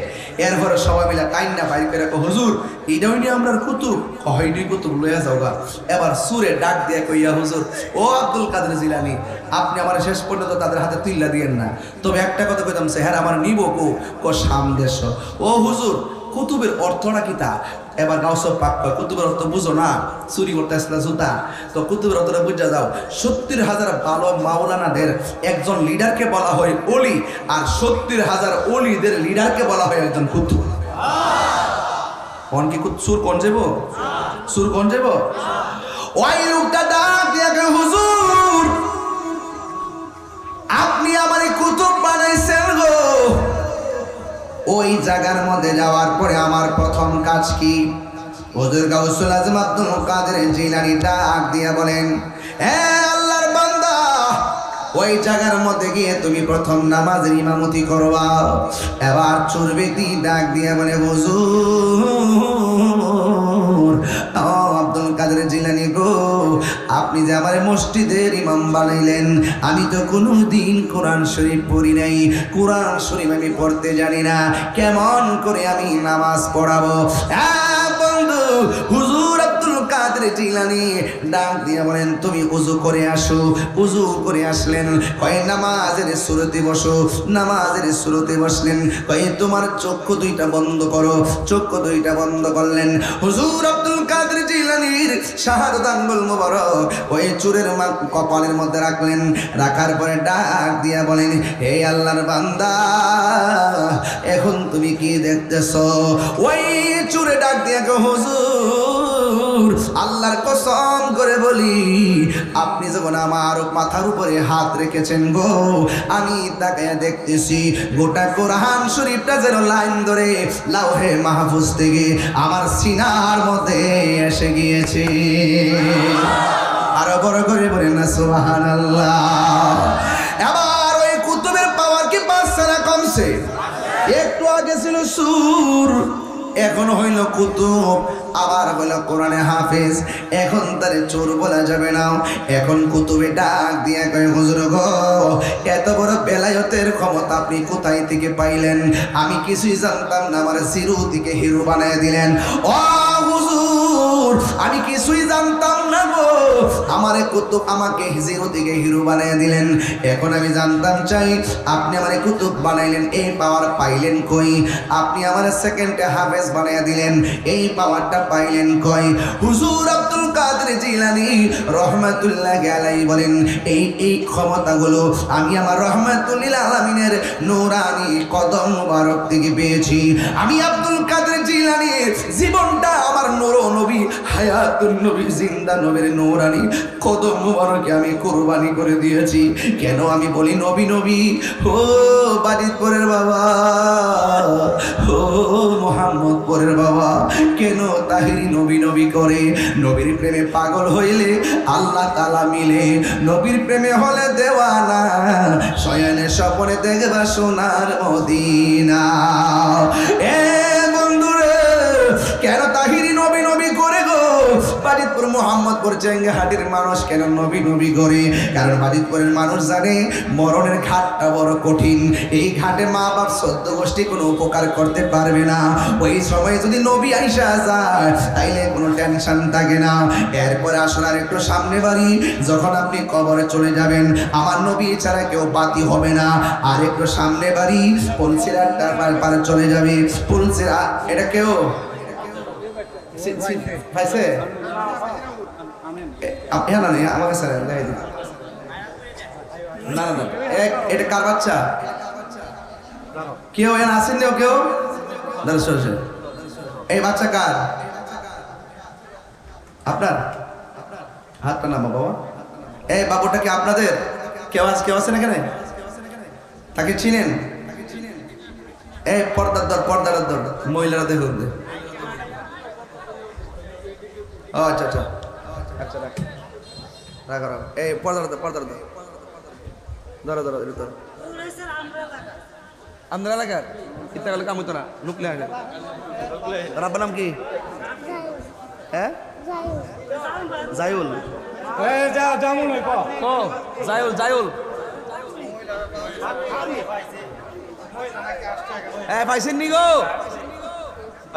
এরপরে সবাই মিলে টাইনা বাইর করে হুজুর এইটাই নিয়ে আমরা কুতুব, হয়নি কুতুব লইয়া যাও গা। এবার সুরে ডাক দিয়ে কইয়া, হুজুর ও আব্দুল কাদের জিলানী, আপনি আমার শেষ পর্যন্ত তাদের হাতে তুইলা দিয়েন না, তবে একটা কথা কইতাম, হ্যাঁ আমার নিব কো সামদেশ। ও হুজুর কুতুবের অর্থটা কি তা? এবার গাউস পাক কয়, কুতুবের অর্থ বুঝো না, চুরি করতে আসলে জুতা, তো কুতুবের অর্থটা বুঝা যাও। 70,000 ভালো মাওলানাদের একজন লিডারকে বলা হয় ওলি, আর 70,000 ওলিদের লিডারকে বলা হয় একজন কুতুব। কোন কি সুর কোন যাবো? সুর কোন যাবো? ওই লোকটা ডাক দিয়ে, হুজুর আপনি আমার কুতুব বানাইছেন গো, ওই জায়গার মধ্যে যাওয়ার পরে আমার প্রথম কাজ কি? হুজুর গাউসুল আজম আব্দুল কাদের জিলানী ডাক দিয়ে বলেন, হ্যাঁ আল্লাহর বান্দা, ওই জায়গার মধ্যে গিয়ে তুমি প্রথম নামাজের ইমামতি করবা। এবার চোর ব্যক্তি ডাক দিয়ে বলে, হুজুর আব্দুল কাদের জিলানী গো, আপনি যে আমার মসজিদের ইমাম বানাইলেন, আমি তো কোনোদিন কোরআন শরীফ পড়ি নাই, কোরআন শরীফ আমি পড়তে জানি না, কেমন করে আমি নামাজ পড়াবো? বন্ধু হুজুর আব্দুল কাদের জিলানী ডাক দিয়ে বলেন, তুমি উযু করে আসো। উযু করে আসলেন, কয় নামাজের সুরতে বসো। নামাজের সুরতে বসলেন, কয় তোমার চক্ষু দুইটা বন্ধ করো। চক্ষু দুইটা বন্ধ করলেন। হুজুর আব্দুল কাদের জিলানীর শাহাদাত আঙ্গুল মোবারক ওই চুরের কপালের মধ্যে রাখলেন। রাখার পরে ডাক দিয়া বলেন, হে আল্লাহর বান্দা, এখন তুমি কি দেখতেছো? ওই চুরে ডাক দিয়া গো, হুজুর আল্লাহর কসম করে বলি, আপনি যখন আমার মাথার উপরে হাত রেখেছেন গো, আমি তাকায় দেখতেছি গোটা কোরআন শরীফটা যেন লাইন ধরে লাউহে মাহফুজ থেকে আমার সিনার মধ্যে এসে গিয়েছে। আরো বড় করে বলেন না সুবহানাল্লাহ। এবার ওই কুতুবের পাওয়ার কি বাড়ছে না কমছে? একটু আগে ছিল সুর, এখন হইল কুতুব, আবার হইল কোরআনে হাফেজ। এখন তারে চোর বলা যাবে না, এখন কুতুবে ডাক দিয়া কয়, হুজুর গো, এত বড় বেলায়েতের ক্ষমতা আপনি কোথায় থেকে পাইলেন? আমি কিছুই জানতাম না, আমার জিরো থেকে হিরো বানায় দিলেন। ও হুজুর, আমি কিছুই জানতাম না গো, আমারে কুতুব আমাকে জিরো থেকে হিরো বানায় দিলেন। এখন আমি জানতাম চাই, আপনি আমারে কুতুব বানাইলেন, এই পাওয়ার পাইলেন কই? আপনি আমার সেকেন্ডে হাফেজ বানায় দিলেন, এই পাওয়ারটা পাইলেন কই? হুজুর আব্দুল কাদের জিলানী রহমাতুল্লাহি আলাইহি বলেন, এই ক্ষমতাগুলো আমি আমার রহমাতুল লিল আলামিনের নূরানি কদম মুবারক থেকে পেয়েছি। আমি আব্দুল কাদের জিলানীর জীবনটা আমার নূর নবী হায়াতুন নবী জিন্দা নবীর নূরানি কদম মুবারকে আমি কুরবানি করে দিয়েছি। কেন আমি বলি নবী নবী? ও বাজিতপুরের বাবা, ও মোহাম্মদপুরের বাবা, কেন তাহিরি নবী নবী করে? নবীর প্রেমে পাগল হইলে আল্লাহ তাআলা মিলে, নবীর প্রেমে হলে দেওয়ানা, শয়নে স্বপ্নে দেখবা সোনার মদিনা। এ বন্ধুরে, কেন তাহিরি নবী নবী করে গো? বাজিতপুর মোহাম্মদপুর চেঙ্গাহাটির মানুষ কেন নবী নবী করে? কারণ বাজিতপুরের মানুষ জানে মরণের ঘাটটা বড় কঠিন। এই ঘাটে মা বাপ 14 গোষ্ঠী কোনো উপকার করতে পারবে না। ওই সময় যদি নবী আইসা যায় তাইলে কোনো টেনশন থাকে না। এরপরে আসলে আর একটু সামনে বাড়ি, যখন আপনি কবরে চলে যাবেন আমার নবী ছাড়া কেউ বাতি হবে না। আর একটু সামনে বাড়ি, পুলসিরাটা পার চলে যাবে। পুলসিরা এটা কেউ পাইছে? না না আমাকে স্যার দেখাই দিন। না না এটা কার বাচ্চা? কেউ এখানে আসেন না? কেউ এই বাচ্চা কার? আপনার? হাতটা নামা বাবা। এই বাবুটা কি আপনাদের? কেউ আছেন এখানে? তাকে চিনেন? এই পর্দার দর মহিলারা দেখুন। ও আচ্ছা আচ্ছা আচ্ছা রাখ। এই পর্দার ধরো আমরা এলাকার ইত্যা গেলে কাম হতো না, নুকলে আগে। রাব্বার নাম কি? হ্যাঁ জায়ুল। জায়ুল পাইছেন নি গো?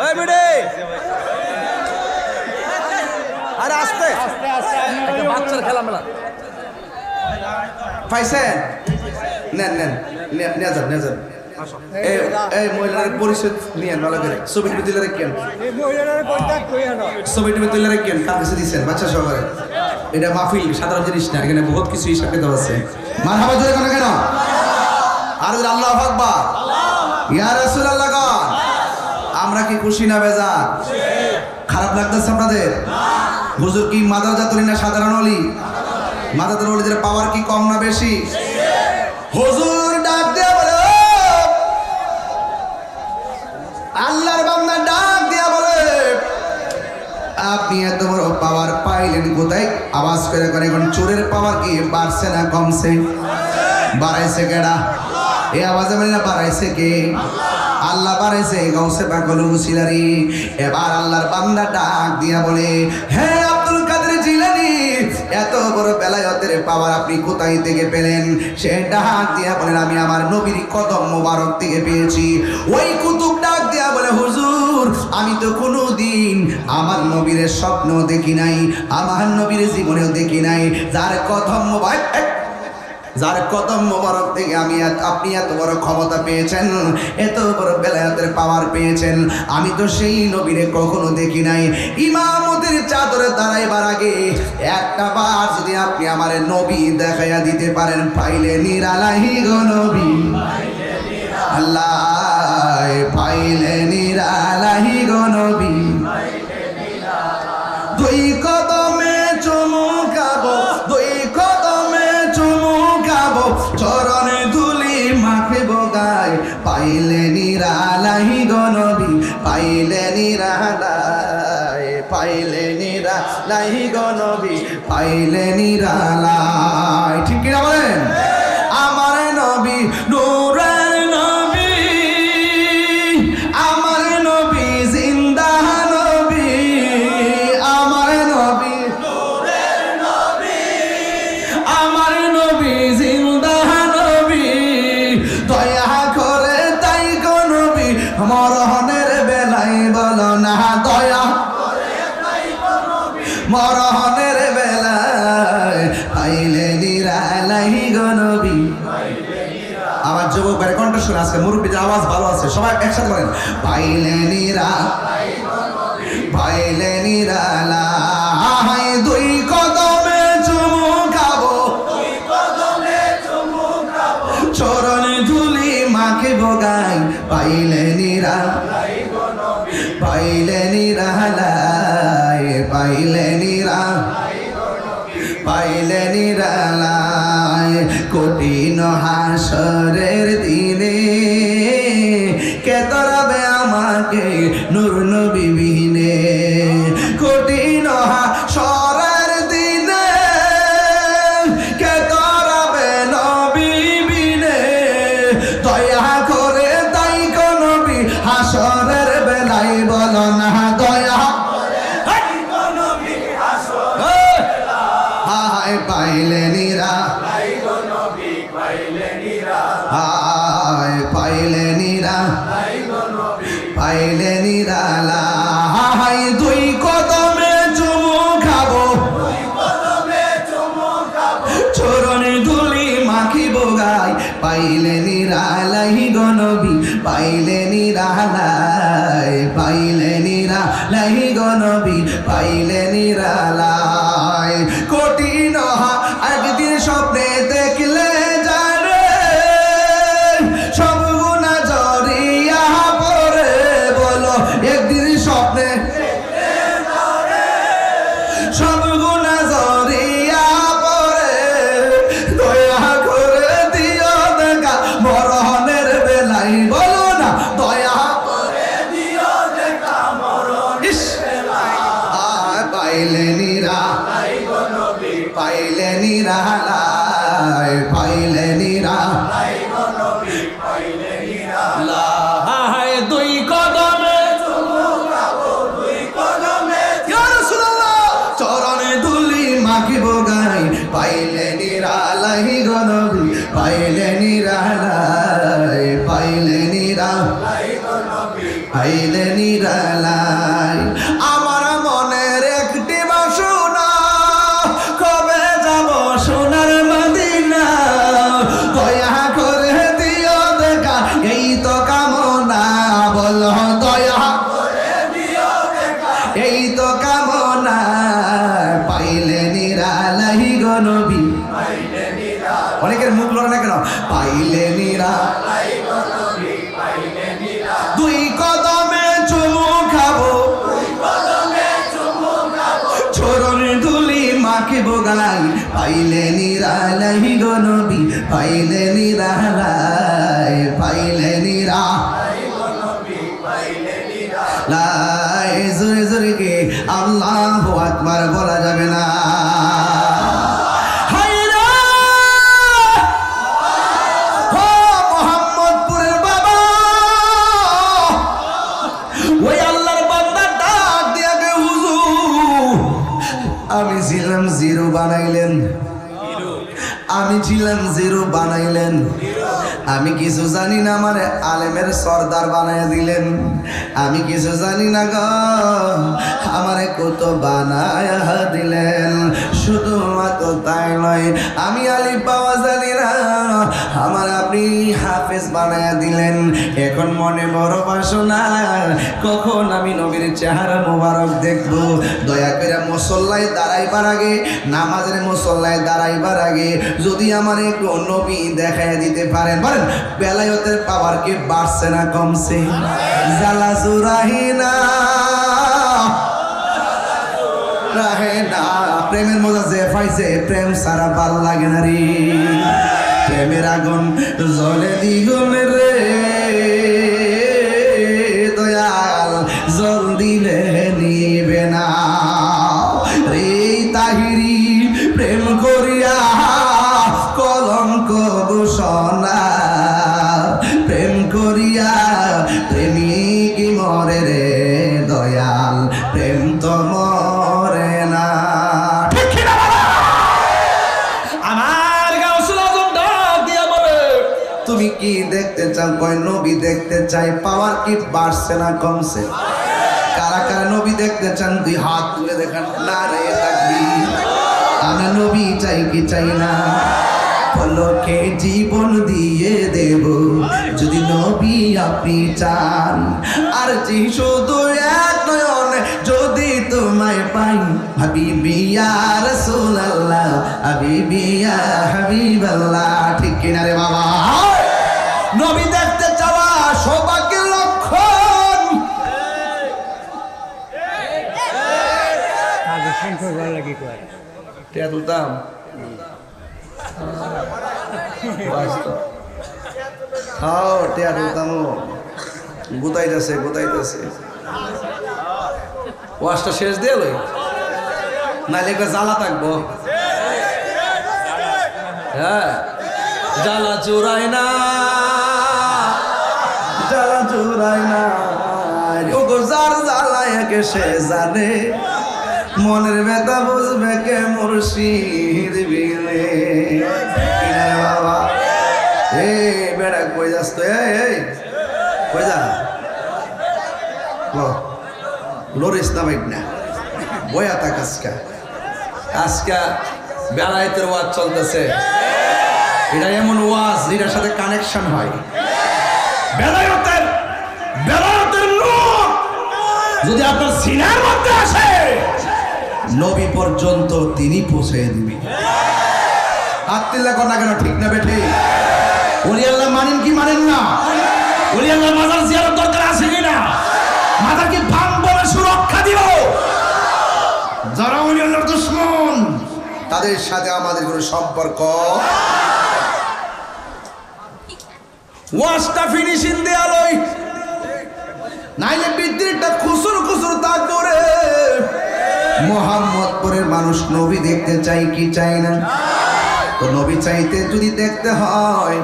এই বেডে আরে আস্তে বাচ্চার খেলা মেলা পাইছেন? নেন এই মহিলার পরিচয় নিয়ে ভালো করে ছবিটি তুলে রাখেন। কার কাছে দিচ্ছেন? বাচ্চা সহকারে। এটা মাহফিল সাধারণ জিনিস না, এখানে বহুত কিছু হিসাব কিতাব আছে। মারহাবা জোরে কোন কেন? আর আল্লাহু আকবার, ইয়া রাসূলুল্লাহ গান। আমরা কি খুশি না বেজার? খারাপ লাগতেছে আপনাদের? হুজুর কি মাদার জাতরি না সাধারণ ওলি? মাদার ওলিদের পাওয়ার কি কম না বেশি? হুজুর ডাক দিয়ে বলে, আল্লাহর বান্দা ডাক দিয়ে বলে, আপনি এত বড় পাওয়ার পাইলেন কোথায়? আওয়াজ করে এখন চোরের পাওয়ার কি বাড়ছে না কমছে? বাড়াইছে কেডা? এই আওয়াজে বলে না বাড়াইছে কে? আল্লাহ বাড়াইছে গাউসে পাগল উসিলারি। এবার আল্লাহর বান্দা ডাক দিয়া বলে, হে আব্দুল কাদের জিলানী, এত বড় বেলায়েতের পাওয়ার আপনি কোথায় থেকে পেলেন? সে ডাক দিয়া বলেন, আমি আমার নবীর কদম মোবারক থেকে পেয়েছি। ওই কুতুব ডাক দিয়া বলে, হুজুর আমি তো কোনোদিন আমার নবীর স্বপ্ন দেখি নাই, আমার নবীর জীবনেও দেখি নাই, যার কদম মোবারক থেকে আপনি এত বড় ক্ষমতা পেয়েছেন, এত বড় বেলায়েতের পাওয়ার পেয়েছেন, আমি তো সেই নবীরে কখনো দেখি নাই। ইমামতের চাদরে দাঁড়াইবার আগে একটা বার যদি আপনি আমার নবী দেখাইয়া দিতে পারেন, পাইলে নিরালাহি গো নবী, আল্লাহ পাইলে নিরালাহি গো নবী, দুই কদমে চুমুকাবো, দুই কদমে চুমুকাবো, চরণে ধুলি মাখিব গায়, পাইলে নিরালাহি গো নবী, পাইলে নিরালায়, পাইলে নিরালাহি গো নবী, পাইলে নিরালায়। ঠিক কিনা বলেন? আমার নবী নূরের নবী, আমার নবী জিন্দা নবী, আমার নবী নূরের নবী, আমার নবী জিন্দা নবী, দয়া করে তাই গো নবী মরহনের বেলায় বলো না, দয়া করে তাই গো নবী মরহনের বেলায়, পাইলে নিরালাহি গো নবী। আমার যুবক ভাইয়ের কণ্ঠ শুনে আজকে মুরব্বীদের আওয়াজ ভালো আছে, সবাই একসাথে বলেন, পাইলে নিরা, পাইলে নিরালা নিরালায় কঠিন হাসরের দিনে কে তরাবে আমাকে নূর নবী বিনে কঠিন হাসরের দিনে কে তরাবে নবী বিনে দয়া করে তাই কোন নবী হাসরের বেলায় বলো না দয়া পাইলে নিরা পাইলে নিরা পাইলে নিরালা দুই কদমে চুমু খাবো চরণে ধুলি মাখিব গাই পাইলে নিরালাই গনবী পাইলে নিরালাই পাইলে নিরালাই গনবী পাইলে নিরালাই কঠিন একদিন স্বপ্নে দেখলে জানে সব গুনাহ জড়িয়া পড়ে বলো একদিন স্বপ্নে সব গুনাহ জড়িয়া পড়ে দয়া করে দিও দেখা মরণের বেলায় বলো না দয়া করে দিও দেখা মরণের বেলায় পাইলে নিরা পাইলে নিরালাই পাইলে নিরালাই দুই কদমে চরণে ধুলি মাখিব গাই পাইলে নিরালাই গনবী পাইলে নিরালাই পাইলে নিরালাই পাইলে নিরালাই আমার মনের একটি বাসনা কবে যাব সোনার মদিনা দয়া করে দিও দেখা এই তো কামনা বলো দয়া করে দিও দেখা এই তো কামনা পাইলে নিরালাই গনবী পাইলে নিরালাই অনেকের মুখ লড়ে না কেন পাইলে নিরালাই গনবী পাইলে নিরালাই দুই কদমে চুমু খাবো চরণে ধুলি মাখিব গাই পাইলে নিরালাই গনবী পাইলে নিরালাই পাইলে নিরালাই গনবী পাইলে নিরালাই জোরে জোরে কে আল্লাহু আকবার বলা যাবে না মোহাম্মদপুরের বাবা ওই আল্লাহর বান্দা ডাক দিয়া গে হুজুর আমি ছিলাম জিরো বানাইলেন আমি ছিলাম জিরো বানাইলেন আমি কিছু জানি না আমার আলেমের সর্দার বানায় দিলেন আমি কিছু জানি না গো আমারে কত বানায় দিলেন শুধুমাত্র তাই নয় আমি আলিফ পাওয়া জানি না আমার আপনি হাফেজ বানায় দিলেন এখন মনে বড় বাসনা কখন আমি নবীর চেহারা মোবারক দেখবো দয়া করে মুসল্লায় দাঁড়াইবার আগে নামাজের মুসল্লায় দাঁড়াইবার আগে যদি আমার একটু নবী দেখায় দিতে পারেন বলেন বেলায়েতের পাওয়ার কি বাড়ছে না কমছে জালা জুরাহিনা রাহে না প্রেমের মজা যে পাইছে প্রেম সারা ভাল লাগে না রে প্রেমের আগুন জ্বলে দ্বিগুণ রে দয়াল জল দিলে নিবে না রে তাহিরি প্রেম করিয়া কলঙ্ক ঘোষণা প্রেম করিয়া প্রেমিক মরে রে দয়াল প্রেম তো মরে না আমার গাউসুল আজম ডাক দিয়া বলে তুমি কি দেখতে চাও কয় নবী দেখতে চাই পাওয়ার কি বাড়ছে না কমছে কারা কারা নবী দেখতে চান দুই হাত তুলে দেখান না রে তাকবীর আমরা নবী চাই কি চাই না পলকে জীবন দিয়ে দেব যদি নবী আপনি চান আর যে শুধু এক নয়ন যদি তোমায় পাই হাবিবি ইয়া রাসূলুল্লাহ হাবিবি ইয়া হাবিবাল্লাহ ঠিক কিনা রে বাবা নবী দেখতে চাওয়া সৌভাগ্যের লক্ষণ টিয়া তুলতাম খাও টিয়া ঢুকামো গুতাইতেছে ওয়াশটা শেষ দিয়ে লই নাইলে একটা জ্বালা থাকবো হ্যাঁ জ্বালা চুরাই না ওগো যার জ্বালায় কে সে জানে মনের ব্যথা বুঝবে কে মুর্শিদ বিনে বাবা এই বেড়া কই যাস তো এই কই যা লরিস না বাইক না বয়া থাক আজকা বেলায়েতের ওয়াজ চলতেছে এটা এমন ওয়াজ যেটার সাথে কানেকশন হয় বেলায়েতের লোক যদি আপনার সিনার মধ্যে আসে নবী পর্যন্ত তিনি পৌঁছে দিবি আত্মিল্লা কন্যা কেন ঠিক না বেঠে ওলি আল্লাহ মানেন কি মানেন না ওলি আল্লাহ মাজার জিয়ারত দরকার আছে কিনা মাজার কি ভাঙবো না সুরক্ষা দিব যারা ওলি আল্লাহর দুশমন তাদের সাথে আমাদের কোনো সম্পর্ক ওয়াজটা ফিনিশিং দেয়ালই নাইলে বিদ্যুৎটা খুসুর তা করে মোহাম্মদপুরের মানুষ নবী দেখতে চাই কি চাই না তো নবী চাইতে যদি দেখতে হয়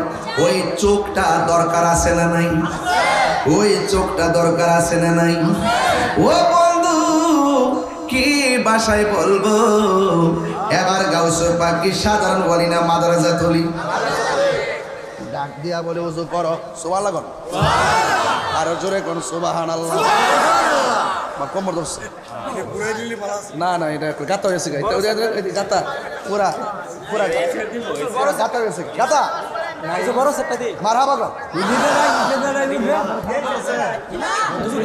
ওই চোখটা দরকার আছে না নাই ওই চোখটা দরকার আছে না নাই ও বন্ধু কি ভাষায় বলবো এবার গাউসুর পাক কি সাধারণ বলি না মাদ্রাসা তুলি ডাক দিয়া বলে ওযু করো সুবহানাল্লাহ আরো জোরে কোন সুবহানাল্লাহ বা কোমর ধরছে না এটা গাতা হয়েছে গাতা পুরা গাতা হয়েছে গাতা বড় সেটটা দি মারহাবা গো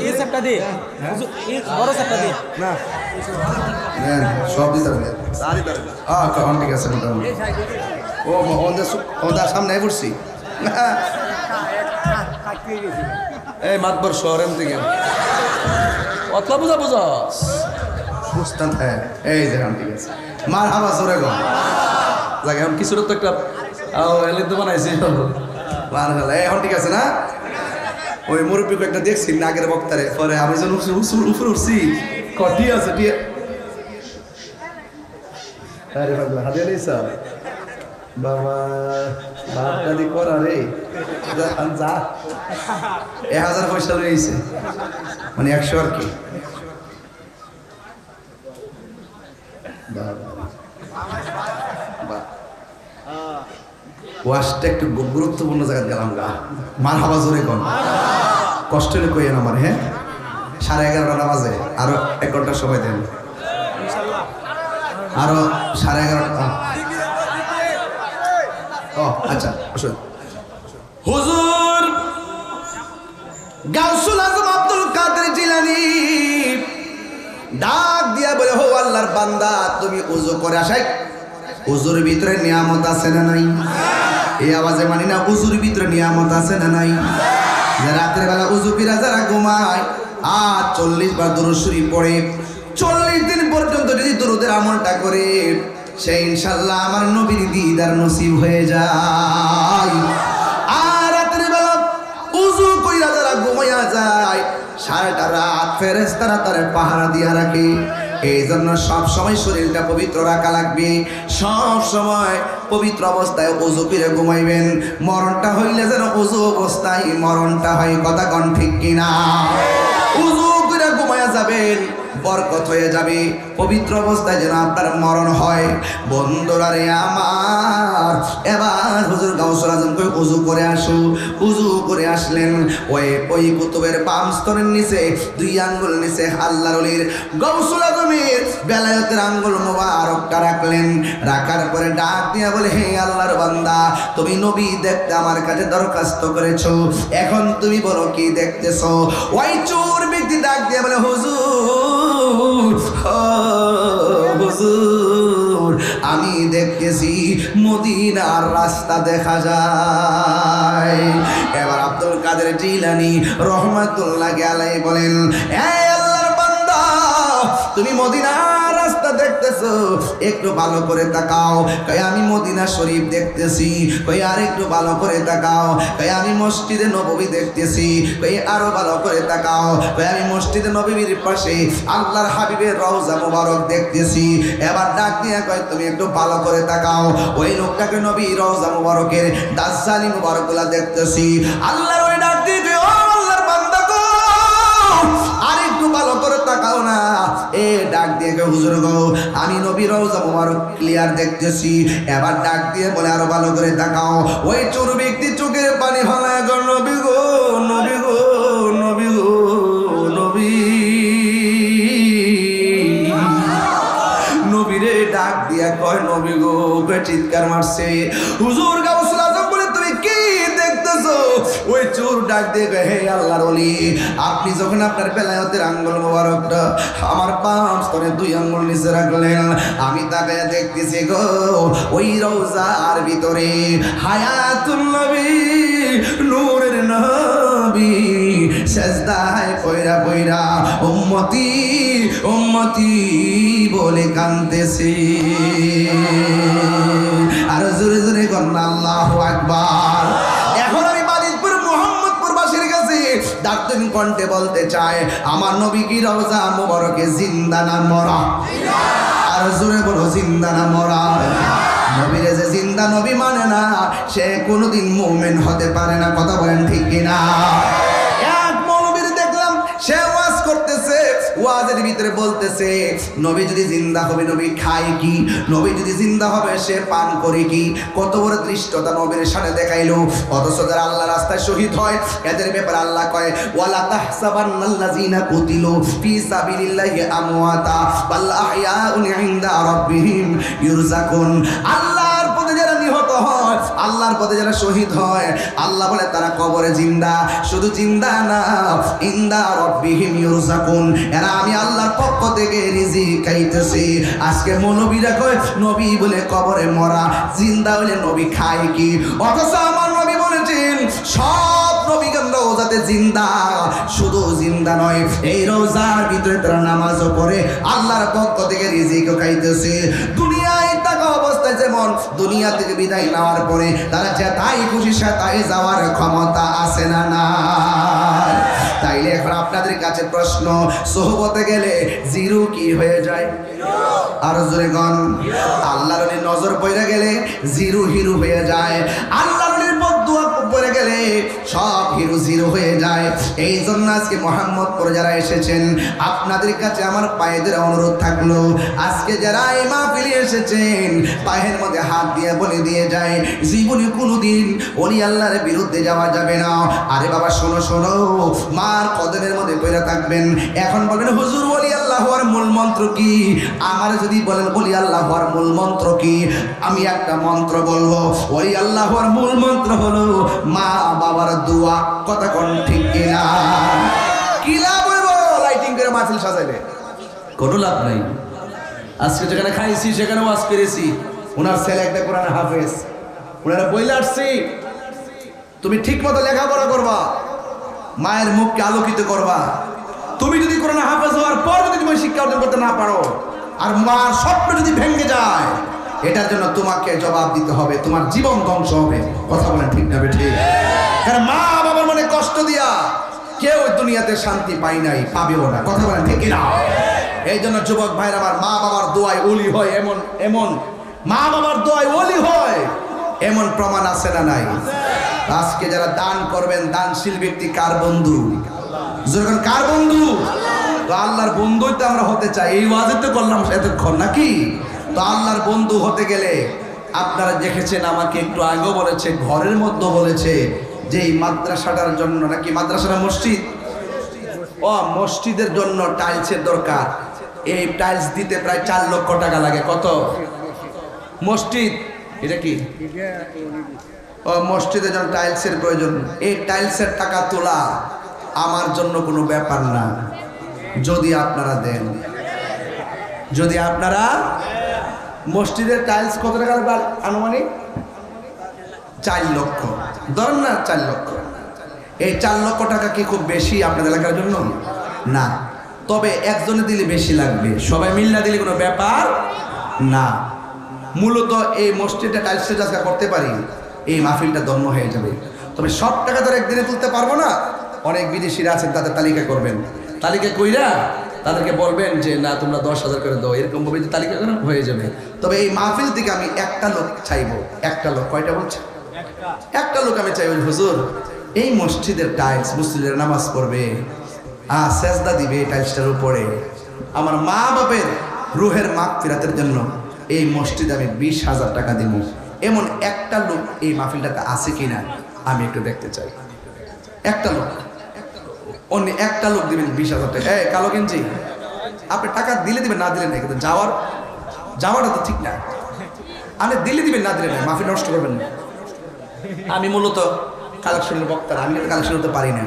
এই সেটটা দি বড় সেটটা দি না সব দিতে হবে ঠিক আছে ওদের সামনে পড়ছি এই মাতবর শহরের থেকে অতলা বুঝা বুঝতাম এই যে ঠিক আছে মার হাবা জোরে গো লাগে এখন কিছুটা তো একটা এলে তো বানাইছি মার গেল এখন ঠিক আছে না ওই মুরব্বীকে একটা দেখছি নাগের বক্তারে পরে আমি যখন উপরে উঠছি কটি আছে টিয়া আরে বাবা হাতে নিছা বাবা বাপটা দি করা রে যা 1000 পয়সা লইছে মানে 100 আর কি ওয়াশটা একটু গুরুত্বপূর্ণ জায়গায় গেলাম গা মার হাবা জোরে কোন কষ্ট হলে কইয়েন আমার হ্যাঁ 11:30 নামাজে আরো 1 ঘন্টা সময় দেন আরো 11:30 ও আচ্ছা হুজুর গাউসুল আজম আব্দুল কাদের জিলানী ডাক দিয়া বলে হো আল্লাহর বান্দা তুমি ওযু করে আসাই ওযুর ভিতরে নিয়ামত আছে না নাই এই আওয়াজে মানি না ওযুর ভিতরে নিয়ামত আছে না নাই যে রাতের বেলা ওযু কইরা যারা ঘুমায় আর 40 বার দুরূদ শরীফ পড়ে 40 দিন পর্যন্ত যদি দুরূদের আমলটা করে সে ইনশাআল্লাহ আমার নবীর দিদার নসিব হয়ে যায় আর রাতের বেলা ওযু কইরা যারা ঘুমায়া যায় সারাটা রাত ফেরেশতারা তারে পাহারা দিয়া রাখে এই জন্য সব সময় শরীরটা পবিত্র রাখা লাগবে সব সময় পবিত্র অবস্থায় ওযু করে ঘুমাইবেন মরণটা হইলে যেন ওযু অবস্থায় মরণটা হয় কথা কোন ঠিক কিনা ওযু করে ঘুমায়া যাবেন বরকত হয়ে যাবে পবিত্র অবস্থায় যেন আপনার মরণ হয় বন্ধুরা রে আমার এবার হুজুর গাউসুল আজম কই ওযু করে আসো ওযু করে আসলেন ওই কুতুবের বাম স্তরের নিচে 2 আঙ্গুল নিচে আল্লাহর ওলির গাউসুল আজমের বেলায়েতের আঙ্গুল মোবারকটা রাখলেন রাখার পরে ডাক দিয়া বলে হে আল্লাহর বান্দা তুমি নবী দেখতে আমার কাছে দরখাস্ত করেছো এখন তুমি বলো কি দেখতেছো ওই চোর ব্যক্তি ডাক দিয়া বলে হুজুর আমি দেখতেছি মদিনার রাস্তা দেখা যায় এবার আব্দুল কাদের জিলানী রাহমাতুল্লাহি আলাইহি বলেন হে আল্লাহর বান্দা তুমি মদিনার রাস্তা রাস্তা দেখতেছো, একটু ভালো করে তাকাও। কই আমি মদিনা শরীফ দেখতেছি। কই আর একটু ভালো করে তাকাও। কই আমি মসজিদে নববী দেখতেছি। কই আরো ভালো করে তাকাও। কই আমি মসজিদে নববীর পাশে আল্লাহর হাবিবের রওজা মুবারক দেখতেছি। এবার ডাক দিয়ে কয় তুমি একটু ভালো করে তাকাও। ওই লোকটাকে নবী রওজা মুবারকের দাজ্জালি মুবারকগুলা দেখতেছি। আল্লাহর ওই ডাক দিয়ে কয়, ও আল্লাহর বান্দা গো, আর একটু ভালো করে তাকাও না। এ ডাক দিয়ে কয়, হুজুর গো, আমি নবী রওজা মুবারক ক্লিয়ার দেখতেছি। এবার ডাক দিয়ে বলে আরো ভালো করে তাকাও। ওই চোর ব্যক্তি চোখের পানি ফেলায় গো, নবী গো, নবী গো, নবী গো, নবী। নবীরে ডাক দিয়া কয়, নবী গো, চিৎকার মারছে। হুজুর গাউসুল আজম বলে তুমি কি দেখতেছো? ওই চোর ডাক দিয়ে কয়, হে আল্লাহর ওলি, আপনি যখন আপনার বেলায়েতের আঙ্গুল মোবারকটা আমার পাঁচ স্তরে 2 আঙ্গুল নিচে রাখলেন, আমি তাকায় দেখতেছি গো, ওই রওজার ভিতরে হায়াতুন নবী, নূরের নবী সেজদায় পয়রা পয়রা উম্মতি উম্মতি বলে কাঁদতেছে। আর জোরে জোরে কন্যা আল্লাহু আকবার। এখন আমি বাজিতপুর মোহাম্মদপুর বাসীর কাছে দার্তন কণ্ঠে বলতে চাই, আমার নবী কি রওজা মুবারকে জিন্দা না মরা? আর জোরে বলো, জিন্দা না মরা? নবীরে যে জিন্দা নবী মানে না, সে কোনোদিন মুমিন হতে পারে না। কথা বলেন ঠিক কিনা? এক মৌলবীর দেখলাম, সে ওয়াজ করতেছে, ওয়াজের ভিতরে বলতেছে নবী যদি জিন্দা হবে নবী খায় কি, নবী যদি জিন্দা হবে সে পান করে কি। কত বড় দৃষ্টতা নবীর সাথে দেখাইলো। অথচ যারা আল্লাহ রাস্তায় শহীদ হয় এদের ব্যাপারে আল্লাহ কয়, ওয়ালা তাহসাবান্নাল্লাযিনা কুতিলু ফি সাবিলিল্লাহি আমওয়াতা বাল আহইয়াউন ইনদা রাব্বিহিম ইরযাকুন। আল্লাহর পথে যারা নিহত হয়, আল্লাহর পথে যারা শহীদ হয়, আল্লাহ বলে তারা কবরে জিন্দা। শুধু জিন্দা না, ইনদা রাব্বিহিম ইরযাকুন, এরা আমি আল্লাহর পক্ষ থেকে রিজিক খাইতেছি। আজকে নবীরা কয় নবী বলে কবরে মরা, জিন্দা হলে নবী খায় কি? অথচ আমার নবী বলেছেন সব নবীগণ রওজাতে জিন্দা। শুধু জিন্দা নয়, এই রওজার ভিতরে তারা নামাজও পড়ে, আল্লাহর পক্ষ থেকে রিজিকও খাইতেছে। দুনিয়ায় থাকা অবস্থায় যেমন, দুনিয়া থেকে বিদায় নেওয়ার পরে তারা যে তাই খুশি সে তাই যাওয়ার ক্ষমতা আছে না না? তাইলে এখন আপনাদের কাছে প্রশ্ন, সোহবতে গেলে জিরো কি হয়ে যায়? আর জোরে গন। আল্লাহর ওলি নজর পড়ে গেলে জিরো হিরো হয়ে যায়। আল্লাহর ওলির বদদুয়া পড়ে গেলে সব হিরো জিরো হয়ে যায়। এই জন্য আজকে মোহাম্মদপুর যারা এসেছেন, আপনাদের কাছে আমার পায়েদের অনুরোধ থাকলো, আজকে যারা এই মাহফিলে এসেছেন পায়ের মধ্যে হাত দিয়ে বলে দিয়ে যায়, জীবনে কোনোদিন ওলি আল্লাহর বিরুদ্ধে যাওয়া যাবে না। আরে বাবা শোনো শোনো, মার কদমের মধ্যে পড়ে থাকবেন। এখন বলবেন হুজুর ওলি আল্লাহ হওয়ার মূল মন্ত্র কি? আমার যদি বলেন ওলি আল্লাহ হওয়ার মূল মন্ত্র কি, আমি একটা মন্ত্র বলবো। ওলি আল্লাহ হওয়ার মূল মন্ত্র হলো মা বাবার দোয়া। কথা কোন ঠিক কিনা? কি লাভ হইব লাইটিং করে মাহফিল সাজাইলে? কোনো লাভ নাই। আজকে যেখানে খাইছি সেখানে ওয়াজ করেছি, ওনার ছেলে একটা কোরআন হাফেজ, ওনারা বইলে আসছি তুমি ঠিক মতো লেখাপড়া করবা, মায়ের মুখকে আলোকিত করবা। তুমি যদি কোরআন হাফেজ হওয়ার পর যদি তুমি শিক্ষা অর্জন করতে না পারো, আর মার স্বপ্ন যদি ভেঙে যায়, এটার জন্য তোমাকে জবাব দিতে হবে, তোমার জীবন ধ্বংস হবে। কথা বলেন ঠিক না ঠিক? কারণ মা বাবার মনে কষ্ট দিয়া কেউ দুনিয়াতে শান্তি পাই নাই, পাবেও না। কথা বলেন ঠিক না? এই জন্য যুবক ভাইরা আমার, মা বাবার দোয়ায় ওলি হয়, এমন এমন মা বাবার দোয়ায় ওলি হয় এমন প্রমাণ আছে না নাই? আজকে যারা দান করবেন, দানশীল ব্যক্তি কার বন্ধু? যখন কার বন্ধু? তো আল্লাহর বন্ধুই তো আমরা হতে চাই। এই ওয়াজে তো করলাম এতক্ষণ নাকি? তো আল্লাহর বন্ধু হতে গেলে আপনারা দেখেছেন, আমাকে একটু আগেও বলেছে, ঘরের মধ্যে বলেছে যে এই মাদ্রাসাটার জন্য নাকি, মাদ্রাসাটা মসজিদ, ও মসজিদের জন্য টাইলসের দরকার। এই টাইলস দিতে প্রায় 4 লক্ষ টাকা লাগে। কত? মসজিদ এটা কি? ও মসজিদের জন্য টাইলসের প্রয়োজন। এই টাইলসের টাকা তোলা আমার জন্য কোনো ব্যাপার না, যদি আপনারা দেন। যদি আপনারা মসজিদের টাইলস কত টাকা লাগবে আনুমানিক? 4 লক্ষ ধরেন না, 4 লক্ষ। এই 4 লক্ষ টাকা কি খুব বেশি আপনাদের এলাকার জন্য? না। তবে একজনে দিলে বেশি লাগবে, সবাই মিল না দিলে কোনো ব্যাপার না। মূলত এই মসজিদটা টাইলসে যাত্রা করতে পারি, এই মাহফিলটা ধন্য হয়ে যাবে। তবে সব টাকা তো একদিনে তুলতে পারবো না। অনেক বিদেশিরা আছেন, তাদের তালিকা করবেন, তালিকা কইরা তাদেরকে বলবেন যে না তোমরা 10,000 করে দাও, এরকম ভাবে তালিকা করে হয়ে যাবে। তবে এই মাহফিল থেকে আমি একটা লোক চাইবো, একটা লোক, কয়টা বলছে? একটা লোক আমি চাইবো, হুজুর এই মসজিদের টাইলস, মুসলিমরা নামাজ পড়বে আর সেজদা দিবে এই টাইলসটার উপরে, আমার মা বাপের রুহের মাগফিরাতের জন্য এই মসজিদে আমি 20,000 টাকা দিব, এমন একটা লোক এই মাহফিলটাতে আছে কিনা আমি একটু দেখতে চাই। একটা লোক, অন্য একটা লোক দিবেন 20,000 টাকা। এই কালো কিনছি, আপনি টাকা দিলে দিবেন, না দিলে নাই, কিন্তু যাওয়াটা তো ঠিক না। আপনি দিলে দিবেন, না দিলে নাই, মাহফিল নষ্ট করবেন না। আমি মূলত কালেকশনের বক্তা, আমি কালেকশন করতে পারি না।